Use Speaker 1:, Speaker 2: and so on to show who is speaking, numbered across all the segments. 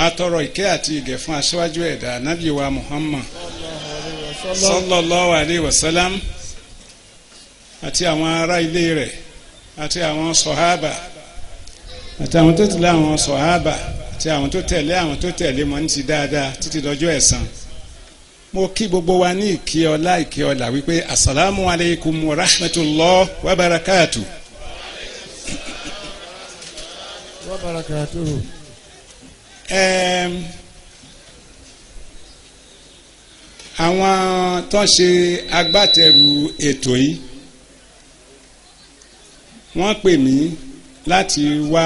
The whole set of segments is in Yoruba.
Speaker 1: atọrọ ìkẹ́ àti ìgẹ̀ fún aṣáájú ẹ̀dá ànábì wa Muhammad sallallahu alayhi wa sallam àti àwọn ará ilé rẹ̀ àti àwọn sọ̀hábà àti àwọn tó tẹ̀lé àwọn sọ̀hábà àti àwọn tó tẹ̀lé mọ́ ní ti dáadáa títí dọjọ́ ẹ̀san. mo kí gbogbo wa ní ìkí ọlá wípé asalaamu alaykum wa rahmatulah wa barakatu.
Speaker 2: wa barakatuhu.
Speaker 1: àwọn tó ṣe agbátẹrù ètò yìí wọ́n pè mí láti wá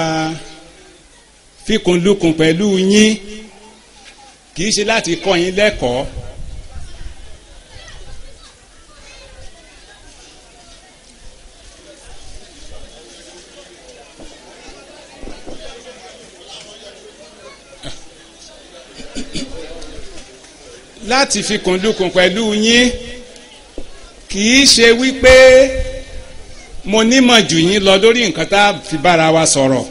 Speaker 1: fíkunlukùn pẹ̀lú yín kì í ṣe láti kọ́ yín lẹ́kọ̀ọ́. láti fi kùndùkùn pẹ̀lú yín kì í ṣe wípé mo nímọ̀ jù yín lọ lórí nǹkan tá a fi bára wa sọ̀rọ̀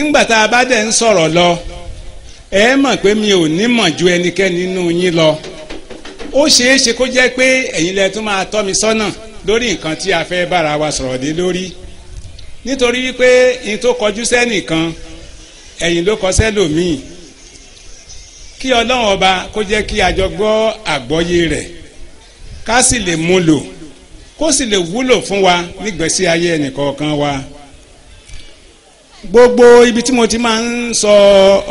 Speaker 1: ńgbà tá a bá dẹ̀ ń sọ̀rọ̀ lọ ẹ mọ̀ pé mi ò nímọ̀ ju ẹnikẹ́ni nínú yín lọ ó ṣeé ṣe kó jẹ́ pé ẹ̀yin lẹ tún máa tọ́ mi sọ́nà lórí nǹkan tí a fẹ́ bára wa sọ̀rọ̀ dé lórí nítorí wípé n tó kọjú sẹ́nìkan ẹ̀yin ló kọ sẹ́lòmíì kí ọlọ́run ọba kó jẹ́ kí a jọ gbọ́ àgbọ́yé rẹ̀ ká sì lè mú lò kó sì lè wúlò fún wa nígbésí ayé ẹnìkọ̀ọ̀kan wa. gbogbo ibi tí mo ti máa ń sọ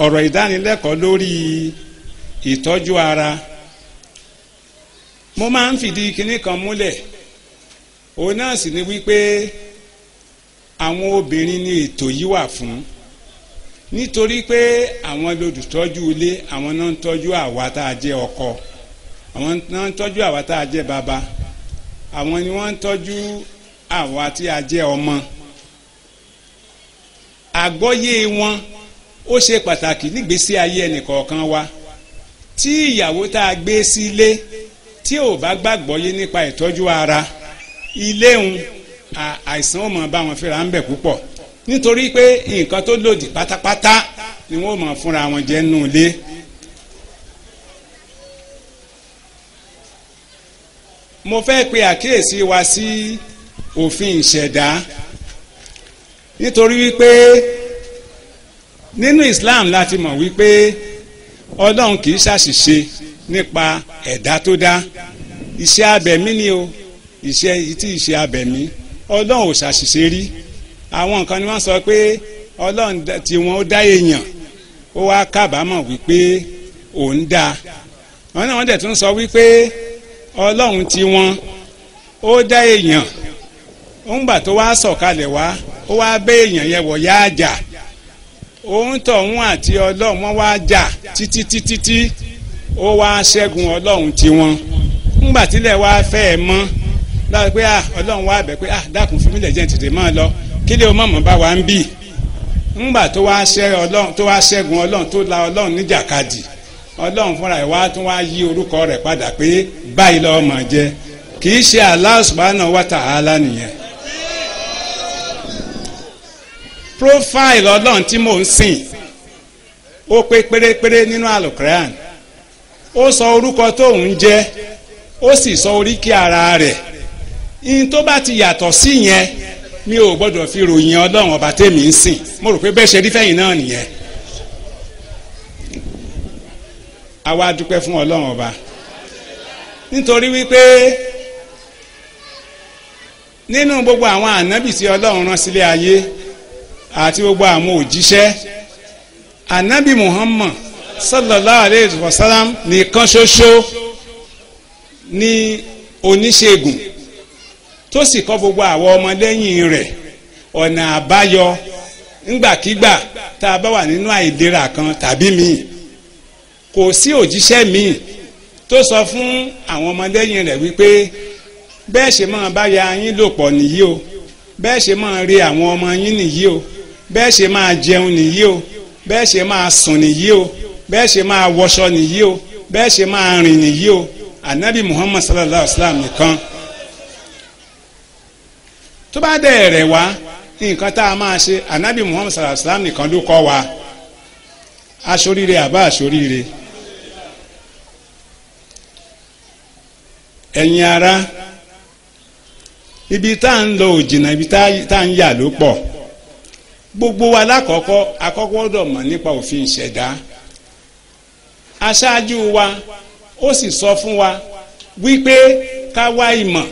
Speaker 1: ọ̀rọ̀ ìdánilẹ́kọ̀ọ́ lórí ìtọ́jú ara mo máa ń fìdí kinní kan múlẹ̀ òun náà sì ni wípé àwọn obìnrin ni ètò yìí wà fún nítorí pé àwọn lolùtọ́jú ilé àwọn náà ń tọ́jú àwa tá a jẹ́ ọkọ àwọn náà ń tọ́jú àwa tá a jẹ́ bàbá àwọn ni wọ́n ń tọ́jú àwa tí a jẹ́ ọmọ. àgbọ́yé wọn ó ṣe pàtàkì nígbésí ayé ẹnìkọ̀ọ̀kan wa tí ìyàwó tá a gbé sílé tí ò bá gbàgbọ́yé nípa ìtọ́jú ara ilé ń àìsàn ó máa bá wọn fẹ́ra ń bẹ̀ púpọ̀ nítorí pé nǹkan tó lòdì pátápátá ni wọ́n máa fúnra wọn jẹ nínú ilé. mo fẹ́ pe àkíyèsí wa sí òfin ìṣẹ̀dá nítorí wípé nínú Islam láti mọ̀ wípé Ọlọ́run kì í ṣàṣìṣe nípa ẹ̀dá tó dá iṣẹ́ abẹ̀mí ni o iṣẹ́ tí iṣẹ́ abẹ̀mí Ọlọ́run ò ṣàṣìṣe rí àwọn nǹkan ni wọ́n sọ pé Ọlọ́run tí wọ́n ó dá èèyàn ó wá kábàámọ̀ wípé òun dá wọn náà wọ́n dẹ̀ tún sọ wípé Ọlọ́run tí wọ́n ó dá èèyàn òǹgbà tó wá sọ̀kalẹ̀ wá ó wá bẹ́ èèyàn yẹn wọ̀ yá àjà òun tọ̀hún àti Ọlọ́run wọ́n wá jà títí ó wá ṣẹ́gun Ọlọ́run tí wọ́n ńgbà tílẹ̀ wá fẹ́ mọ́ láti pé Ọlọ́run wá bẹ̀ pé dákun fún mi lẹ̀ jẹ́ tètè máa lọ kí lè o mọ̀mọ́ bá wa ń bì ńgbà tó wá ṣẹ́gun Ọlọ́run tó la Ọlọ́run níjàkadì Ọlọ́run fúnra ẹ̀ wá tún wá yí orúkọ rẹ̀ padà pé báyìí lọ́ọ́ mọ̀ jẹ́ kì í ṣe Allah subhanahu wa ta'ala nìyẹn. profile Ọlọ́run tí mò ń sìn ó pé pérépéré nínú Al-Qur'an ó sọ orúkọ tóun jẹ́ ó sì sọ oríkì ara rẹ̀ in tó bá ti yàtọ̀ sí yẹn mi ò gbọ́dọ̀ fi ròyìn Ọlọ́run ọba tèmi ń sìn mo rò pé bẹ́ẹ̀ ṣe rí fẹ́yìn náà nìyẹn. àwa dúpẹ́ fún Ọlọ́run ọba nítorí wípé nínú gbogbo àwọn ànábì tí Ọlọ́run rán sílé ayé àti gbogbo àwọn òjíṣẹ́ ànábì Muhammad sallallahu alayhi wa sallam nìkan ṣoṣo ní oníṣègùn tó sì kọ́ gbogbo àwọn ọmọlẹ́yìn rẹ̀ ọ̀nà àbáyọ ńgbàkígbà tá a bá wà nínú àìlera kan tàbí míì kò sí òjíṣẹ́ míì tó sọ fún àwọn ọmọlẹ́yìn rẹ̀ wípé bẹ́ẹ̀ ṣe máa bá ya yín lò pọ̀ nìyí o bẹ́ẹ̀ ṣe máa rí àwọn ọmọ yín nìyí o bẹ́ẹ̀ ṣe máa jẹun nìyí o bẹ́ẹ̀ ṣe máa sùn nìyí o bẹ́ẹ̀ ṣe máa wọṣọ nìyí o bẹ́ẹ̀ ṣe máa rìn nìyí o ànábì Muhammad sallallahu alayhi wa sallam nìkan tó bá dẹ̀ rẹ̀ wá nǹkan tá a máa ṣe ànábì Muhammad sallallahu alayhi wa sallam nìkan ló kọ́ wa aṣoríire àbá aṣoríire. ẹ̀yin ará, ibi tá à ń lọ ò jìnnà, ibi tá à ń yà ló pọ̀. gbogbo wa lákọ̀ọ́kọ́ gbọ́dọ̀ mọ̀ nípa òfin ìṣẹ̀dá. aṣáájú wa ó sì sọ fún wa wípé ká wá ìmọ̀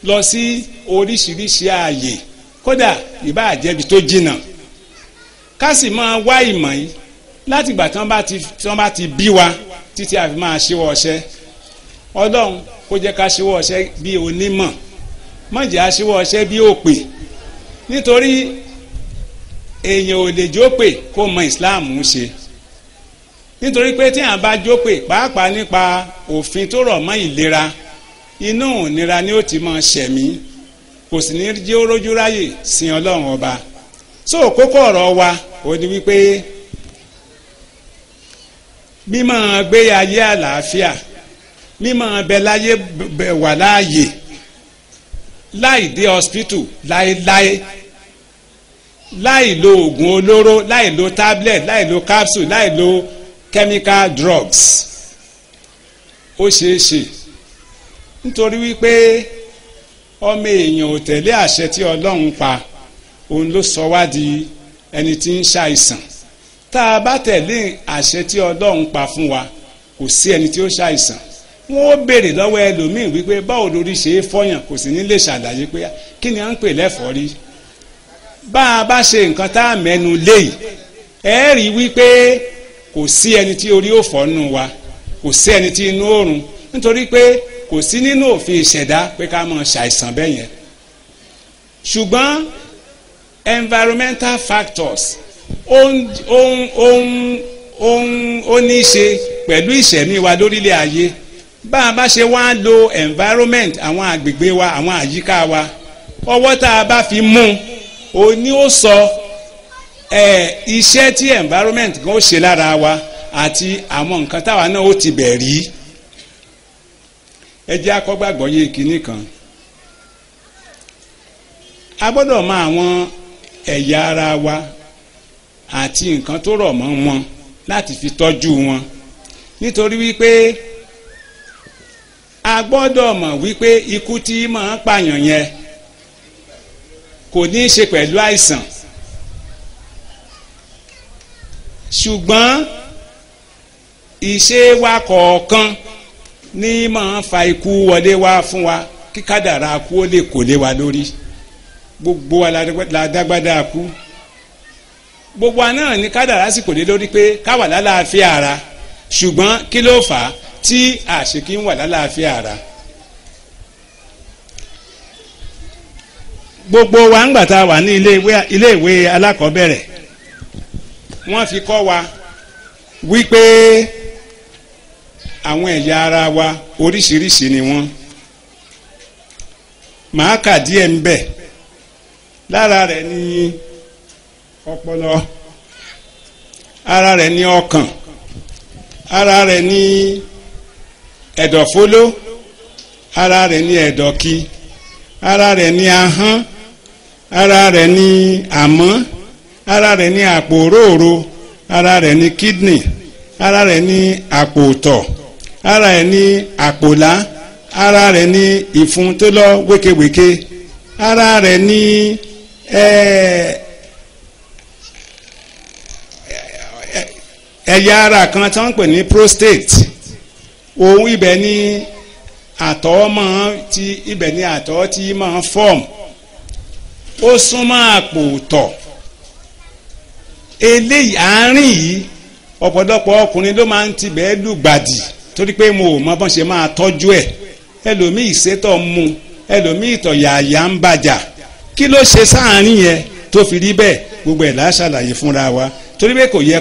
Speaker 1: lọ sí oríṣiríṣi ààyè, kódà ìbáà jẹ́bi tó jìnnà, ká sì máa wá ìmọ̀ yìí látìgbà tí wọ́n bá ti bí wa títí a fi máa ṣíwọ́ ọṣẹ́. Ọlọ́run kó jẹ́ ká ṣíwọ́ ọṣẹ́ bí onímọ̀, má jẹ́ á ṣíwọ́ ọṣẹ́ bí òpè, nítorí èèyàn ò lè jópè kó mọ Islam ṣe. nítorí pé tí à ń bá jópè pàápàá nípa òfin tó rọ̀ mọ́ ìlera, inú ìnira ni ó ti máa ṣẹ̀mí, kò sì ní jẹ́ ó rójú ráyè sin Ọlọ́run ọba. so kókó ọ̀rọ̀ wa ò ní wípé mímọ́ gbé ayé àlàáfíà, mímọ́ bẹ láyé wà láàyè láì dé hospital láéláé, láì lo oògùn olóró, láì lo tablet, láì lo capsule, láì lo chemical drugs, ó ṣeé ṣe nítorí wípé ọmọ èèyàn ò tẹ̀lé àṣẹ tí Ọlọ́run pa, òun ló sọ wá di ẹni tí ń ṣàìsàn. tá a bá tẹ̀lé àṣẹ tí Ọlọ́run pa fún wa, kò sí ẹni tí ó ṣàìsàn. wọ́n ó béèrè lọ́wọ́ ẹlòmíì wípé báwo lórí ṣe é fọyàn, kò sì ní lè ṣàlàyé pé kí ni à ń pè lẹ́fọ́rí. bá a bá ṣe nǹkan tá a mẹ́nu léyìí, ẹ rí wípé kò sí ẹni tí orí ó fọ́ nù wa, kò sí ẹni tí inú òórùn, nítorí pé kò sí nínú òfin ìṣẹ̀dá pé ká máa ṣàìsàn bẹ́ẹ̀ yẹn. ṣùgbọ́n environmental factors ó ní í ṣe pẹ̀lú ìṣẹ̀mí wa lórílẹ̀ ayé. bá a bá ṣe wá lo environment, àwọn àgbègbè wa, àwọn àyíká wa, ọwọ́ tá a bá fi mú o ní ó sọ iṣẹ́ tí environment kan ó ṣe lára wa àti àwọn nǹkan táwa náà ó ti bẹ̀ rí. ẹ jẹ́ akọ́gbàgbọ́ yé kinní kan. a gbọ́dọ̀ mọ àwọn ẹ̀yà ara wa àti nǹkan tó rọ̀ mọ́ wọn láti fi tọ́jú wọn, nítorí wípé a gbọ́dọ̀ mọ̀ wípé ikú tí máa ń pààyàn yẹn kò ní í ṣe pẹ̀lú àìsàn, ṣùgbọ́n ìṣe wa kọ̀ọ̀kan ní máa ń fa ikú wọlé wá fún wa, kí kádàrá kú ó lè kò lé wa lórí. gbogbo wa la dágbádá kú, gbogbo wa náà ní kádàrá sì kò lé lórí pé ká wà lálàáfíà ara, ṣùgbọ́n kí ló fà á tí àṣekí ń wà lálàáfíà ara. gbogbo wa ńgbà tá a wà ní ilé ìwé alákọ̀ọ́bẹ̀rẹ̀, wọ́n fi kọ́ wa wípé àwọn ẹ̀yà ara wa oríṣiríṣi ni wọ́n. màá kà díẹ̀ ń bẹ̀. lára rẹ̀ ní ọpọlọ, ara rẹ̀ ní ọkàn, ara rẹ̀ ní ẹ̀dọ̀fóló, ara rẹ̀ ní ẹ̀dọ̀kí, ara rẹ̀ ní ahọ́n, ara rẹ̀ ní àmọ́, ara rẹ̀ ní àpò òróòro, ara rẹ̀ ní kidney, ara rẹ̀ ní àpò ìtọ̀, ara rẹ̀ ní àpòlá, ara rẹ̀ ní ìfun tó lọ wékewèke, ara rẹ̀ ní ẹ̀yà ara kan tí wọ́n pè ní prostate. òun ibẹ̀ ní àtọ̀ tí máa form, ó súnmọ́ àpò ìtọ̀. eléyìí àárín yìí ọ̀pọ̀lọpọ̀ ọkùnrin ló máa ń tibẹ̀ lùgbàdì, torí pé mo ò mọ bọ́n ṣe máa tọ́jú ẹ̀. ẹlòmíì ìsétọ̀ mu, ẹlòmíì ìtọ̀ yàyà ń bàjà. kí ló ṣe sáàárín yẹn tó fi rí bẹ́ẹ̀? gbogbo ẹ̀ la ṣàlàyé fúnra wa, torí pé kò yẹ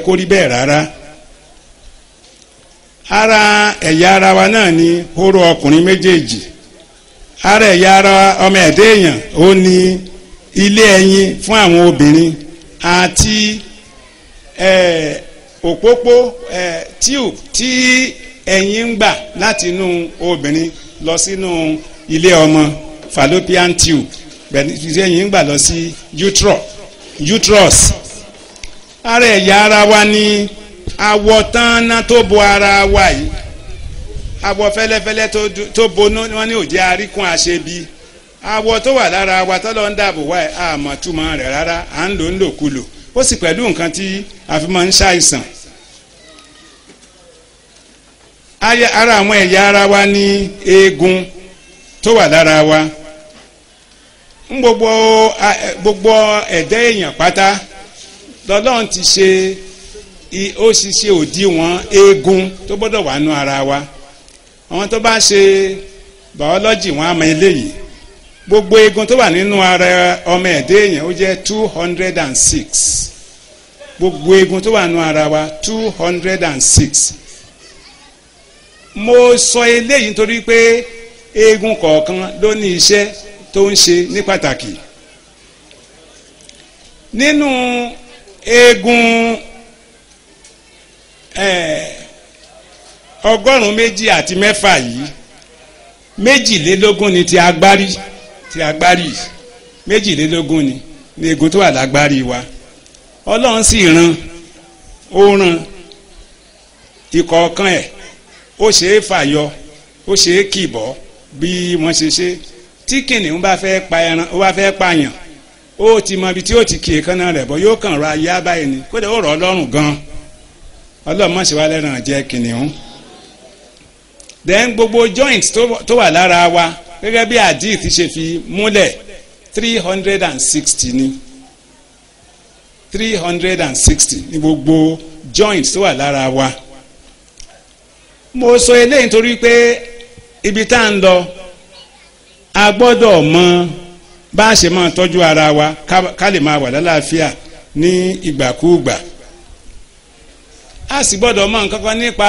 Speaker 1: kó rí bẹ́ẹ̀ rárá. ara ẹ̀yà ara wa náà ni hóró ọkùnrin méjèèjì. ara ẹ̀yà ara ọmọ ẹ̀dá èèyàn ó ní ilé ẹyin fún àwọn obìnrin àti òpópó tube tí ẹyin ń gbà láti inú obìnrin lọ sínú ilé ọmọ, fallopian tube, bẹ́ẹ̀ ni ẹyin ń gbà lọ sí uterus. ara ẹ̀yà ara wa ni awọ tánná tó bo ara wa yìí, awọ fẹ́lẹ́fẹ́lẹ́ tó bonú wọn ní òjì àríkún àṣebi, awọ tó wà lára wa tọ́lọ́ ń dàbò wá ẹ̀ àmọ́ túmọ̀ rẹ̀ rárá, à ń lò ń lòkulò, ó sì pẹ̀lú nǹkan tí a fi máa ń ṣàìsàn. ara àwọn ẹ̀yà ara wa ní eegun tó wà lára wa. ń gbogbo ẹ̀dá èèyàn pátá lọ́lọ́run ti ṣe ó ṣiṣẹ́ òdiwọ̀n eegun tó gbọ́dọ̀ wà nú ara wa. àwọn tó bá ṣe biology wọn á mọ eléyìí. gbogbo eegun tó wà nínú ara ọmọ ẹ̀dá èèyàn ó jẹ́ 206. gbogbo eegun tó wà nínú ara wa 206. mo sọ eléyìí nítorí pé eegun kọ̀ọ̀kan ló ní iṣẹ́ tó ń ṣe ní pàtàkì. nínú eegun 126 yìí, 22 ni ti agbárí, 22 ni eegun tó wà lágbárí wa. Ọlọ́run sì rán ìkọ̀ọ̀kan ẹ̀, ó ṣe é fàyọ, ó ṣe é kìbọ̀ bí wọ́n ṣe ṣe. tí kìnìún bá fẹ́ pa ẹran, ó bá fẹ́ pààyàn, ó ti mọ ibi tí ó ti kì í kánná rẹ̀ bọ́, yóò kàn ra yá báyìí ni, kódà ó rọ̀ ọ́ lọ́rùn gan-an. Ọlọ́run má ṣe wá lẹ́ràn jẹ kìnìún. then gbogbo joint tó wà lára wa gẹ́gẹ́ bí hadith ṣe fi múlẹ̀ 360 ni 360 ni gbogbo joint tó wà lára wa. mo sọ eléyìí nítorí pé ibi tá à ń lọ a gbọ́dọ̀ mọ bá a ṣe máa tọ́jú ara wa ká lè máa wà lálàáfíà ní ìgbàkúùgbà. a sì gbọ́dọ̀ mọ nǹkan kan nípa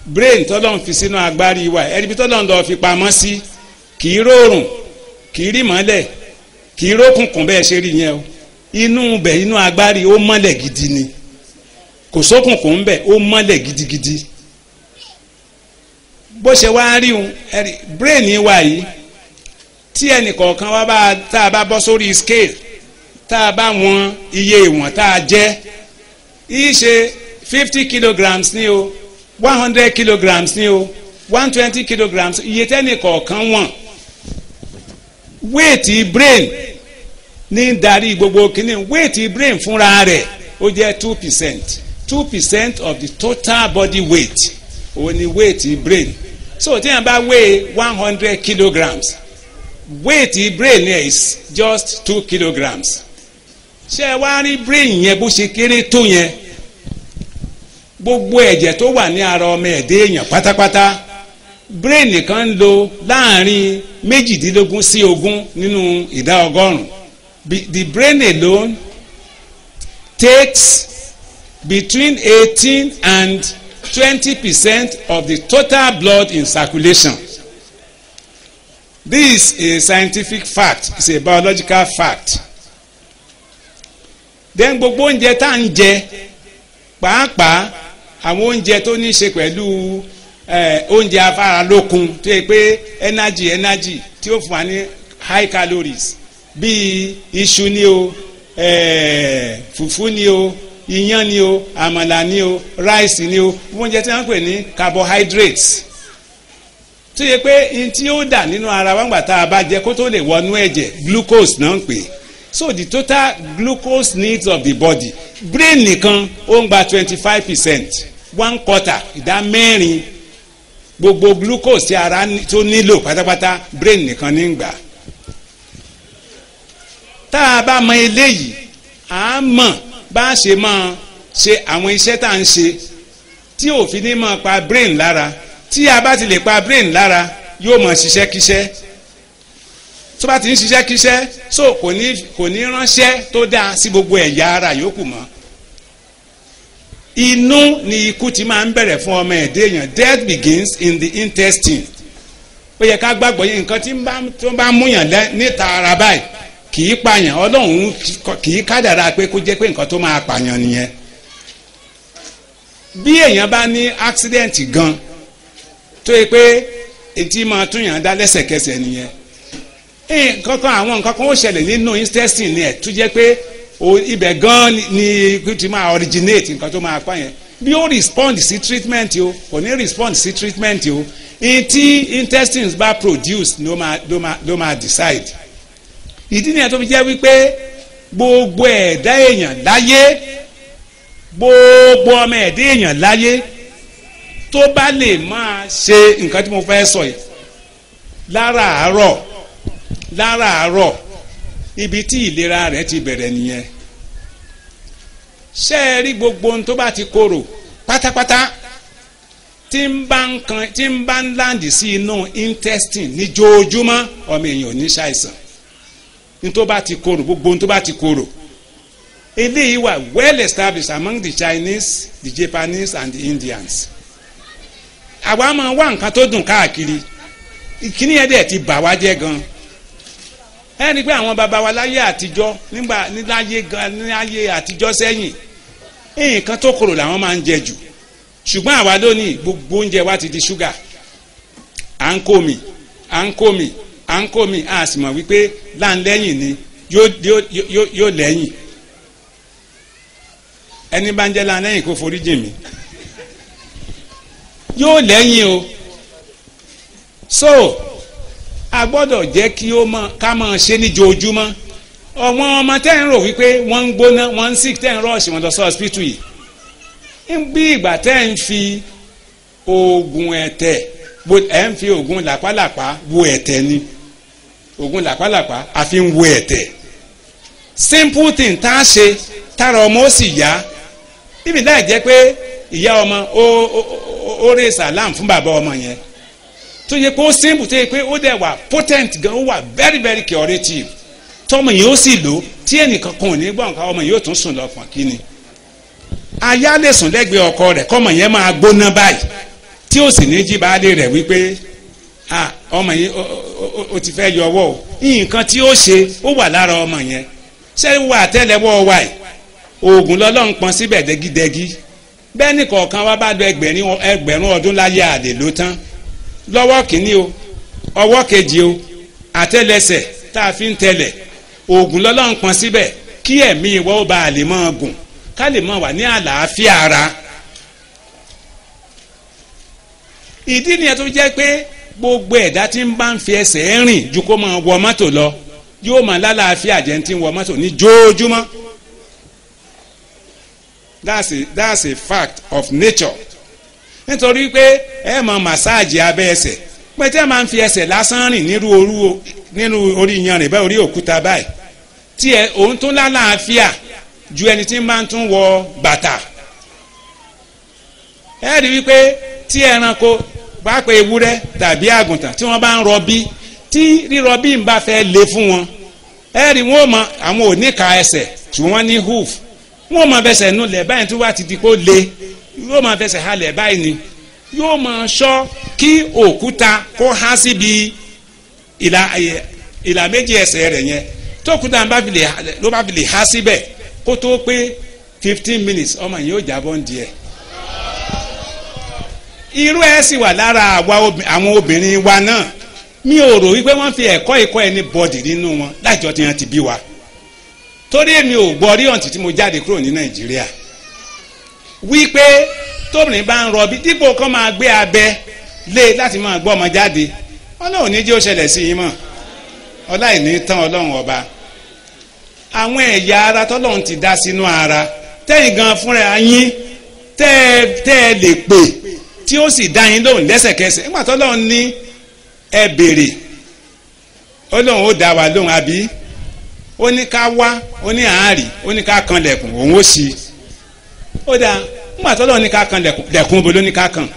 Speaker 1: brain tọ́lọ́run fi sínú agbárí wa. ẹni bí tọ́lọ́run lọ fi pamọ́ sí kì í rọrùn, kì í rí mọ́lẹ̀, kì í rókùnkùn bẹ́ẹ̀ ṣe rí yẹn o. inú agbárí ó mọ́lẹ̀ gidi ni, kò sókùnkùn ń bẹ̀, ó mọ́lẹ̀ gidigidi. bó ṣe wá rí un brain wa yìí, tí ẹnì kọ̀ọ̀kan wá tá a bá bọ́ sórí scale, tá a bá wọn iye ìwọ̀n tá a jẹ́, yìí ṣe 50 kilograms ní o, 100 kilograms ní o, 120 kilograms, iye tẹ́nì kọ̀ọ̀kan wọ̀n. weight brain ní darí gbogbo kìíní. weight brain fúnra rẹ̀ ó jẹ́ 2%. 2% of the total body weight ó ní weight brain. so tí yẹn bá weigh 100 kilograms, weight brain is just 2 kilograms. ṣé wá rí brain yẹn bó ṣe kéré tó yẹn? gbogbo ẹ̀jẹ̀ tó wà ní ara ọmọ ẹ̀dá èèyàn pátápátá, brain nìkan ń lò láàrin 18 sí 20 nínú ìdá 100. The brain alone takes between 18 and 20% of the total blood in circulation. This is a scientific fact, it's a biological fact. Then gbogbo oúnjẹ tá à ń jẹ, pàápàá àwọn oúnjẹ tó ní í ṣe pẹ̀lú oúnjẹ afáralókun tó yẹ pé energy tí ó fún wa ní high calories, bíi iṣu ni o, fùfú ni o, iyán ni o, àmàlà ni o, rice ni o, oúnjẹ tí wọ́n pè ní carbohydrates, tó yẹ pé n tí ó dà nínú ara wa ńgbà tá a bá jẹ kó tó lè wọnú ẹ̀jẹ̀, glucose náà ń pè. so the total glucose needs of the body, brain nìkan ó ń gba 25%, 1/4, ìdá mẹ́rin gbogbo glucose tí ara tó nílò pátápátá, brain nìkan ní gbà. tá a bá mọ eléyìí, à á mọ̀ bá a ṣe máa ṣe àwọn iṣẹ́ tá à ń ṣe tí òfin ní máa pa brain lára. tí a bá ti lè pa brain lára, yóò máa ṣiṣẹ́ kíṣẹ́. tó bá ti ń ṣiṣẹ́ kíṣẹ́, so kò ní ránṣẹ́ tó dáa sí gbogbo ẹ̀yà ara yòókù mọ́. inú ni ikú ti máa ń bẹ̀rẹ̀ fún ọmọ ẹ̀dá èèyàn. death begins in the intestine. ó yẹ ká gbàgbọ́ yín, nǹkan tí tó bá múyàn níta ara báyìí kì í pààyàn. Ọlọ́run kì í kádàrá pé kó jẹ́ pé nǹkan tó máa pààyàn nìyẹn. bí èèyàn bá ní accident gan, tó yẹ pé etí máa túnyàn dá lẹ́sẹ̀kẹsẹ̀ nìyẹn. àwọn nǹkan kan ó ṣẹlẹ̀ nínú intestine ẹ̀ tó jẹ́ pé ibẹ̀ gan ni ti máa originate nǹkan tó máa pa yẹn bí ó respond sí treatment o kò ní respond sí treatment o tí intestines bá produce ló máa decide. ìdí nìyẹn tó fi jẹ́ wípé gbogbo ẹ̀dá èèyàn láyé gbogbo ọmọ ẹ̀dá èèyàn láyé tó bá lè máa ṣe nǹkan tí mo fẹ́ sọ yìí láràárọ̀ ibi tí ìlera rẹ̀ ti bẹ̀rẹ̀ nìyẹn. ṣé ẹ rí gbogbo ohun tó bá ti korò pátápátá tí ń bá ń láǹdì sí inú intestine níjoojúmọ́ ọmọ èèyàn ò ní ṣàìsàn. ní tó bá ti korò gbogbo ohun tó bá ti korò eléyìí wà well established among the Chinese, the Japanese and the Indians. àwa máa wá nǹkan tó dùn káàkiri ìkíní yẹn dẹ̀ ti bà wá jẹ́ gan. ẹni pé àwọn baba wa láyé àtijọ́ láyé àtijọ́ sẹ́yìn nǹkan tó korò làwọn máa ń jẹ jù ṣùgbọ́n àwa lónìí gbogbo oúnjẹ wa ti di ṣúgà à ń kó mi a sì mọ̀ wípé láńlẹ́yìn ni yóò lẹ́yìn ẹni bá ń jẹ́ láńlẹ́yìn kó forí jìn mí yóò lẹ́yìn o so a gbọ́dọ̀ jẹ́ kí ká máa ṣe níjoojúmọ́ ọ̀wọ́n ọmọ tẹ́ ń rò wípé wọ́n ń gbóná wọ́n ń sick tẹ́ ń rọ́ọ̀ṣì wọn lọ sí hospital yìí bí ìgbà tẹ́ ń fi oògùn ẹ̀tẹ̀ ẹ̀ ń fi oògùn làpálàpá wo ẹ̀tẹ̀ ni oògùn làpálàpá a fi ń wo ẹ̀tẹ̀ simple thing tá a ṣe tára ọmọ ó sì yá níbi láì jẹ́ pé ìyá ọmọ ó rè sàlám fún bàbá ọmọ yẹn tó yẹ pé ó simple tó yẹ pé ó dẹ̀ wà potent gan ó wà very very curative tọmọ yìí ó sì lò tí ẹnìkan kan ò ní gbọ́n nǹkan ọmọ yìí ó tún sùn lọ́pọ̀n kí ni aya lè sùn lẹ́gbẹ̀ẹ́ ọkọ rẹ̀ kọ́mọ yẹn máa gbóná báyìí tí ó sì ní jí baálé rẹ̀ wípé ọmọ yìí ó ti fẹ́ yọ ọwọ́ o nǹkan tí ó ṣe ó wà lára ọmọ yẹn ṣé wà tẹ́lẹ̀wọ́ wa yìí oògùn lọ́lọ́run pọn síbẹ̀ dẹ́gídẹ́gí bẹ́ẹ̀ ní kọ̀ọ̀kan wá bá lọ ẹgbẹ̀rún ọdún láyé àlè ló tán lọ́wọ́ kìíní o ọwọ́ kejì o àtẹ́lẹsẹ̀ tá a fi ń tẹlẹ̀ oògùn lọ́lọ́run pọn síbẹ̀ kí ẹ̀mí ìwọ ó bá a lè máa gùn ká lè máa wà ní àlàáfíà ara. ìdí nìyẹn tó jẹ́ pé gbogbo ẹ̀dá tí ń bá ń fi ẹsẹ̀ rìn ju kó máa wọ mọ́tò lọ yóò máa lálàáfíà jẹ́ tí ń wọ mọ́tò ní jóojúmọ́. That's a fact of nature. nítorí pé ẹ máa màsáàjì abẹ́ ẹsẹ̀ pé tí ẹ máa ń fi ẹsẹ̀ lásán rìn nínú orí yanrìn báyìí orí òkúta báyìí tí òun tún lálàáfíà ju ẹni tí máa ń tún wọ bàtà. ẹ rí wípé tí ẹranko pàápàá ewúrẹ́ tàbí àgùntàn tí wọ́n bá ń rọbí tí rírọbí ń bá fẹ́ le fún wọn ẹ rí wọn mọ àwọn òníka ẹsẹ̀ tí wọ́n ní hoof wọn mọ fẹsẹ̀ nulẹ̀ báyìí tó wá ti di kó le yóò máa fẹsẹ̀ halẹ̀ báyìí ni yóò máa ṣọ́ kí òkúta kó há síbi ìlà méjì ẹsẹ̀ rẹ̀ yẹn tókúta ló bá fi lè há síbẹ̀ kó tó pé 15 minutes ọmọ yìí ó jábọ́ ń di ẹ̀. irú ẹ̀ sì wà lára àwọn obìnrin wa náà mi ò rò wípé wọ́n fi ẹ̀kọ́ ẹni bọ́dì nínú wọn láìjọ́ tí wọ́n ti bí wa torí èmi ò gbọ́ rí ọ̀ǹtí tí mo jáde kúrò ní Nàìjíríà wípé tóbìnrin bá ń rọbí dípò kó máa gbé abẹ lé láti máa gbọ́ ọmọ jáde Ọlọ́run ní jẹ́ ó ṣẹlẹ̀ sí yín mọ́ ọláìní tán Ọlọ́run ọba àwọn ẹ̀yà ara tọ́lọ́run ti dá sínú ara tẹ́yìn gan fúnra yín tẹ́ ẹ lè pè tí ó sì dá yín lóhùn lẹ́sẹ̀kẹsẹ̀ nígbà tọ́lọ́run ní ẹ béèrè Ọlọ́run ó dá wa lóhùn àbí ó ní ká wá ó ní àárí ó ní ká kanlẹ̀kùn òun ó ṣí ó dáa nígbà tọ́lọ́run ní ká kanlẹ̀kùn bolo ní ká kan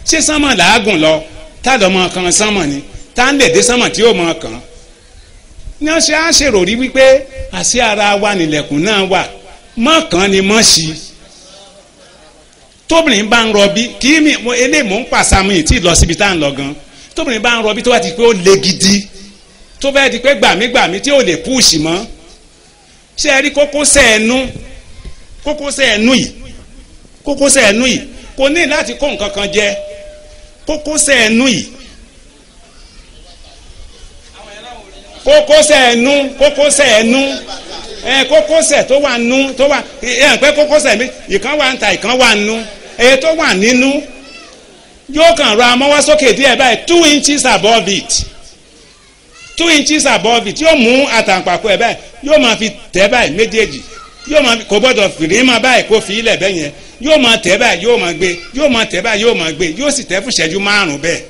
Speaker 1: ṣé sánmọ̀ làágùn lọ tá lọ́mọ kan sánmọ̀ ni tá ń lè dé sánmọ̀ tí ó mọ̀ kàn ní wọ́n ṣe á ṣèròrí wípé àṣì ara wa nílẹ̀kùn náà wà mọ́ kàn ni mọ́ ṣí tóbìnrin bá ń rọbí kí mi eléyìí mò ń pàṣàmù yìí tí ì lọ síbi tá à ń lọ gan tóbìnrin bá ń rọbí tó bá ti pé ó le gidi tó bá ti pé gbàmígbàmí tí ò lè púùsì mọ́ ṣé ẹ rí kókósẹ̀ ẹnu yìí kò ní láti kó nǹkan kan jẹ kókósẹ̀ ẹnu yìí kókósẹ̀ ẹnu kókósẹ̀ tó wà nú tó wà pé kókósẹ̀ mi ìkan wà ń ta ìkan wà nú èyí tó wà nínú yóò kàn ra amọ́wá sókè díẹ̀ báyìí 2 inches above it 2 inches above it yóò mú àtàǹpàkò ẹ̀ báyìí yóò máa fi tẹ̀ báyìí méjèèjì yóò máa kò gbọ́dọ̀ fìrí máa báyìí kó fi ilẹ̀ bẹ́ẹ̀ yẹn yóò máa tẹ̀ báyìí yóò máa gbé yóò máa tẹ̀ báyìí yóò máa gbé yóò sì tẹ̀ fún ìṣẹ́jú 5 bẹ́ẹ̀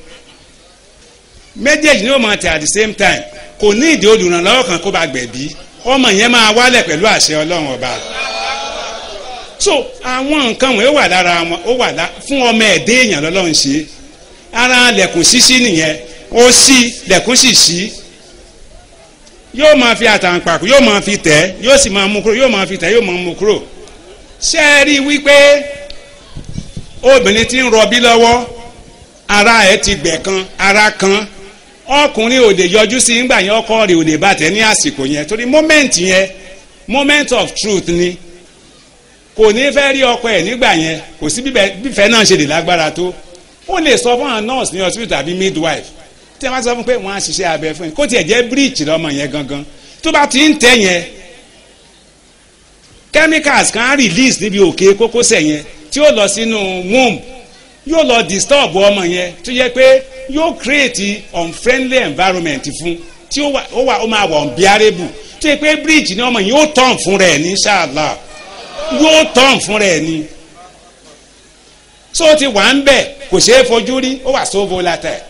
Speaker 1: méjèèjì ni yóò máa tẹ̀ at the same time kò ní ìdí olùrànlọ́wọ́ kan kó bá gbẹ̀bí ọmọ yẹn máa wálẹ̀ pẹ̀lú àṣẹ ọlọ́run ọba so àwọn nǹkan wọ̀nyí ó wà lára wọn ó wà fún ọmọ ẹ̀dẹ́ èèyàn lọ́lọ́run ṣe ara lẹ̀kùn ṣíṣí nìyẹn ó ṣí lẹ̀kùn sì ṣí yóò máa fi àtàǹpàkò yóò máa fi tẹ̀ yóò sì máa mú kúrò yóò máa fi tẹ̀ yóò máa mú kúrò ṣé ẹ rí i wípé obìnrin tí ń rọbí lọ́wọ́ ara ẹ̀ ti gbẹ̀ kan ara kan ọkùnrin ò lè yọjú sí nígbà yẹn ọkọ rẹ̀ ò lè bá tẹ̀ ní àsìkò yẹn torí moment yẹn moment of truth ni kò ní fẹ́ rí ọkọ ẹ̀ nígbà yẹn kò sí bífẹ́ náà ṣe lè lágbára tó ó lè sọ fún àwọn nurse ní hospital tàbí midwife tí wọ́n sọ fún pé wọ́n á ṣiṣẹ́ abẹ fún yín kó tiẹ̀ jẹ́ breech lọ́mọ yẹn gangan tó bá ti ń tẹ̀ yẹn chemicals kan á release níbi òkè kókósẹ̀ yẹn tí ó lọ sínú womb yóò lọ disturb ọmọ yẹn tó yẹ pé yóò create unfriendly environment fún tí ó máa wà unbearable tó yẹ pé breech ní ọmọ yẹn yóò turn fún rẹ̀ ní inshallah yóò turn fún rẹ̀ ní so ti wà ń bẹ̀ kò ṣeé fojú rí ó wà so volatile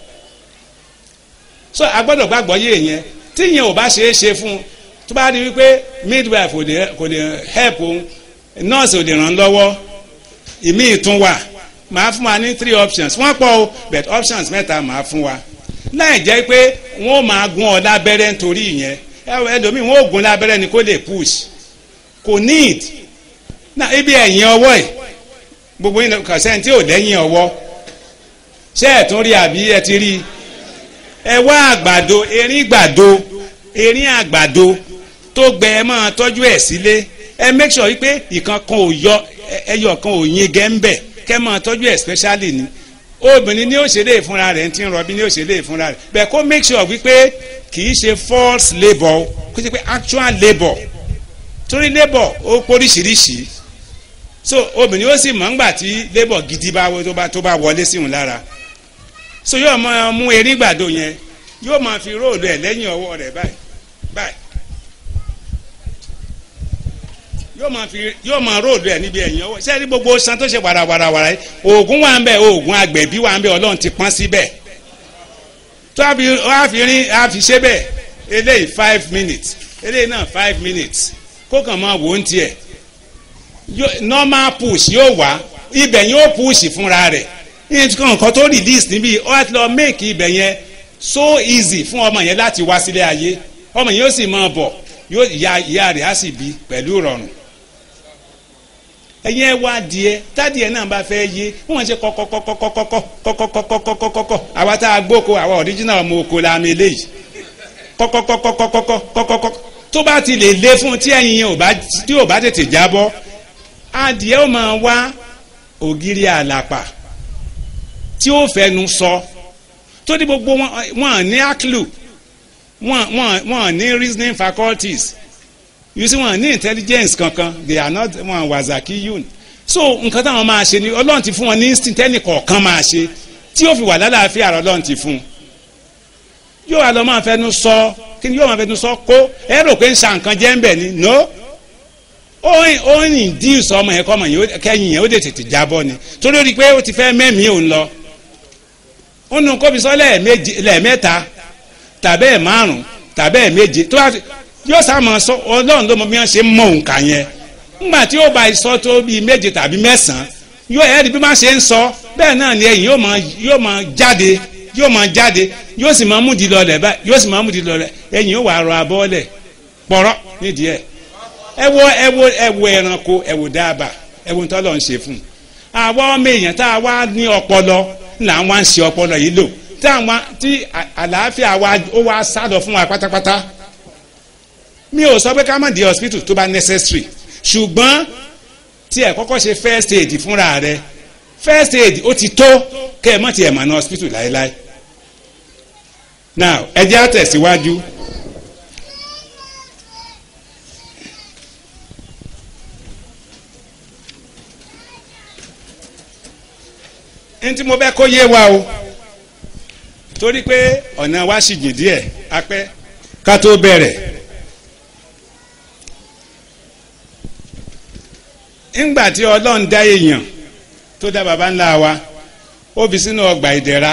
Speaker 1: so agbọ́dọ̀ gbàgbọ́ yé yẹn tí yẹn ò bá ṣeé ṣe fún tó bá rí wípé midwife kò lè help òun nurse ò lè ràn lọ́wọ́ ìmí ìtún wà màá fún wa ní 3 options wọ́n pọ̀ o but options mẹ́ta màá fún wa láì jẹ́ pé wọ́n máa gún ọ lábẹ́rẹ́ nítorí ìyẹn ẹlòmíì wọ́n ò gún lábẹ́rẹ́ ni kó lè push kò need na ibi ẹ̀yìn ọwọ́ ẹ̀ gbogbo yín kọ̀sẹ́ntì ò lẹ́yìn ọwọ́ ṣé ẹ̀ tún rí àbí ẹ ti rí ẹ wá àgbàdo erin àgbàdo tó gbẹ ẹ máa tọ́jú ẹ̀ sílé ẹ make sure wípé ìkan kan ò yọ ẹyọ kan ò yin gẹ́ńbẹ̀ kẹ́ máa tọ́jú ẹ̀ specially ni obìnrin ní òṣèlè ìfúnra rẹ̀ ti ń rọbí ní òṣèlè ìfúnra rẹ̀ bẹ́ẹ̀ kó make sure wípé kì í ṣe false labour kó ṣe pé actual labour torí labour ó póríṣiríṣi so obìnrin ó sì mọ̀ ńgbà tí labour gidi tó bá wọlé sí òun lára so yóò máa mú erin gbàdo yẹn yóò máa fi róòlù ẹ̀ lẹ́yìn ọwọ́ rẹ̀ báyìí yóò máa róòlù ẹ̀ níbi ẹ̀yìn ọwọ́ ṣé rí gbogbo san tó ṣe wàràwàràwàrà yìí oògùn wà ń bẹ oògùn agbẹ̀bí wà ń bẹ ọlọ́run ti pọ́n síbẹ̀ tó a fi ṣe bẹ́ẹ̀ eléyìí 5 minutes eléyìí náà 5 minutes kó kàn máa wò ó ń tiẹ̀ normal push yóò wá ibẹ̀ yóò push fúnra rẹ̀ ìyẹn tí nǹkan tó release níbí ó wá ti lọ make ibẹ̀ yẹn so easy fún ọmọ yẹn láti wá sílé ayé ọmọ yẹn yóò sì máa bọ̀ yóò ìyá rẹ̀ á sì bí pẹ̀lú ìrọ̀rùn ẹ̀yin ẹ̀ wá díẹ̀ tádìẹ̀ náà bá fẹ́ yé wọ́n ṣe kọ́kọ́kọ́kọ́kọ́kọ́kọ́kọ́kọ́kọ́ àwa tá a gbóko àwa original ọmọ oko la mi eléyìí kọ́kọ́kọ́kọ́kọ́kọ́kọ́ tó bá ti lè lé fún tí ẹ̀yin yẹn tí ò bá tètè jábọ́ adìẹ ó máa wá ògiri àlàpà tí ó fẹnu sọ tó ní gbogbo wọn ní aclu wọn ní reasoning faculties you see wọn ní intelligence kankan they are not wọn wazakiyun so nǹkan táwọn máa ṣe ni ọlọ́run ti fún wọn ní instinct ẹnì kọ̀ọ̀kan máa ṣe tí ó fi wà lálàáfíà ọlọ́run ti fún yóò wá lọ máa fẹnu sọ kí ni yóò máa fẹnu sọ kó ẹ rò pé ń sa nǹkan jẹ́ ń bẹ̀ ni no ó ń induce ọmọ yẹn kọ́ ọmọ yẹn kẹ́yìn yẹn ó lè tètè jábọ́ ni torí ó rí i pé ó ti fẹ́ mẹ́mìí òun lọ ó nu kó fi sọ lẹ́ẹ̀mẹ́ta tàbí ẹ̀ márùn tàbí ẹ̀ méje tó bá yóò sá máa sọ ọlọ́run ló mọ bí wọ́n ṣe mọ òǹkà yẹn ńgbà tí ó bá sọ tó bíi méje tàbí mẹ́sàn-án yóò ẹ̀rí bí wọ́n ṣe ń sọ bẹ́ẹ̀ náà ni ẹ̀yìn yóò máa jáde yóò sì máa múdi lọlẹ̀ báyìí yóò sì máa múdi lọlẹ̀ ẹ̀yìn yóò wà rọ abọ́lẹ̀ pọ̀rọ̀ nídìí ẹ̀ ẹ wo ẹranko ẹ wo dábàá ẹ wo ntọ́lọ́ ń ṣe fún un àwọn ọmọ èèyàn tá a wá ní ọpọlọ là ń wá ń ṣe ọpọlọ yìí lò tí àlàáfíà wa ó wá sálọ fún wa pátápátá mi ò sọ pé ká má di hospital tó bá necessary ṣùgbọ́n tí ẹ kọ́kọ́ ṣe first aid fúnra rẹ first aid ó ti tó kẹ́ ẹ mọ̀ tí ẹ mà ní hospital láéláé now ẹ jẹ́ àtẹ̀síwájú ní tí mo fẹ́ kó yé wa o torí pé ọ̀nà wa sì jìn díẹ̀ apẹ́ ká tó bẹ̀rẹ̀. ńgbà tí ọlọ́run dá èèyàn tó dá baba ńlá wa ó fi sínú ọgbà ìdẹ̀ra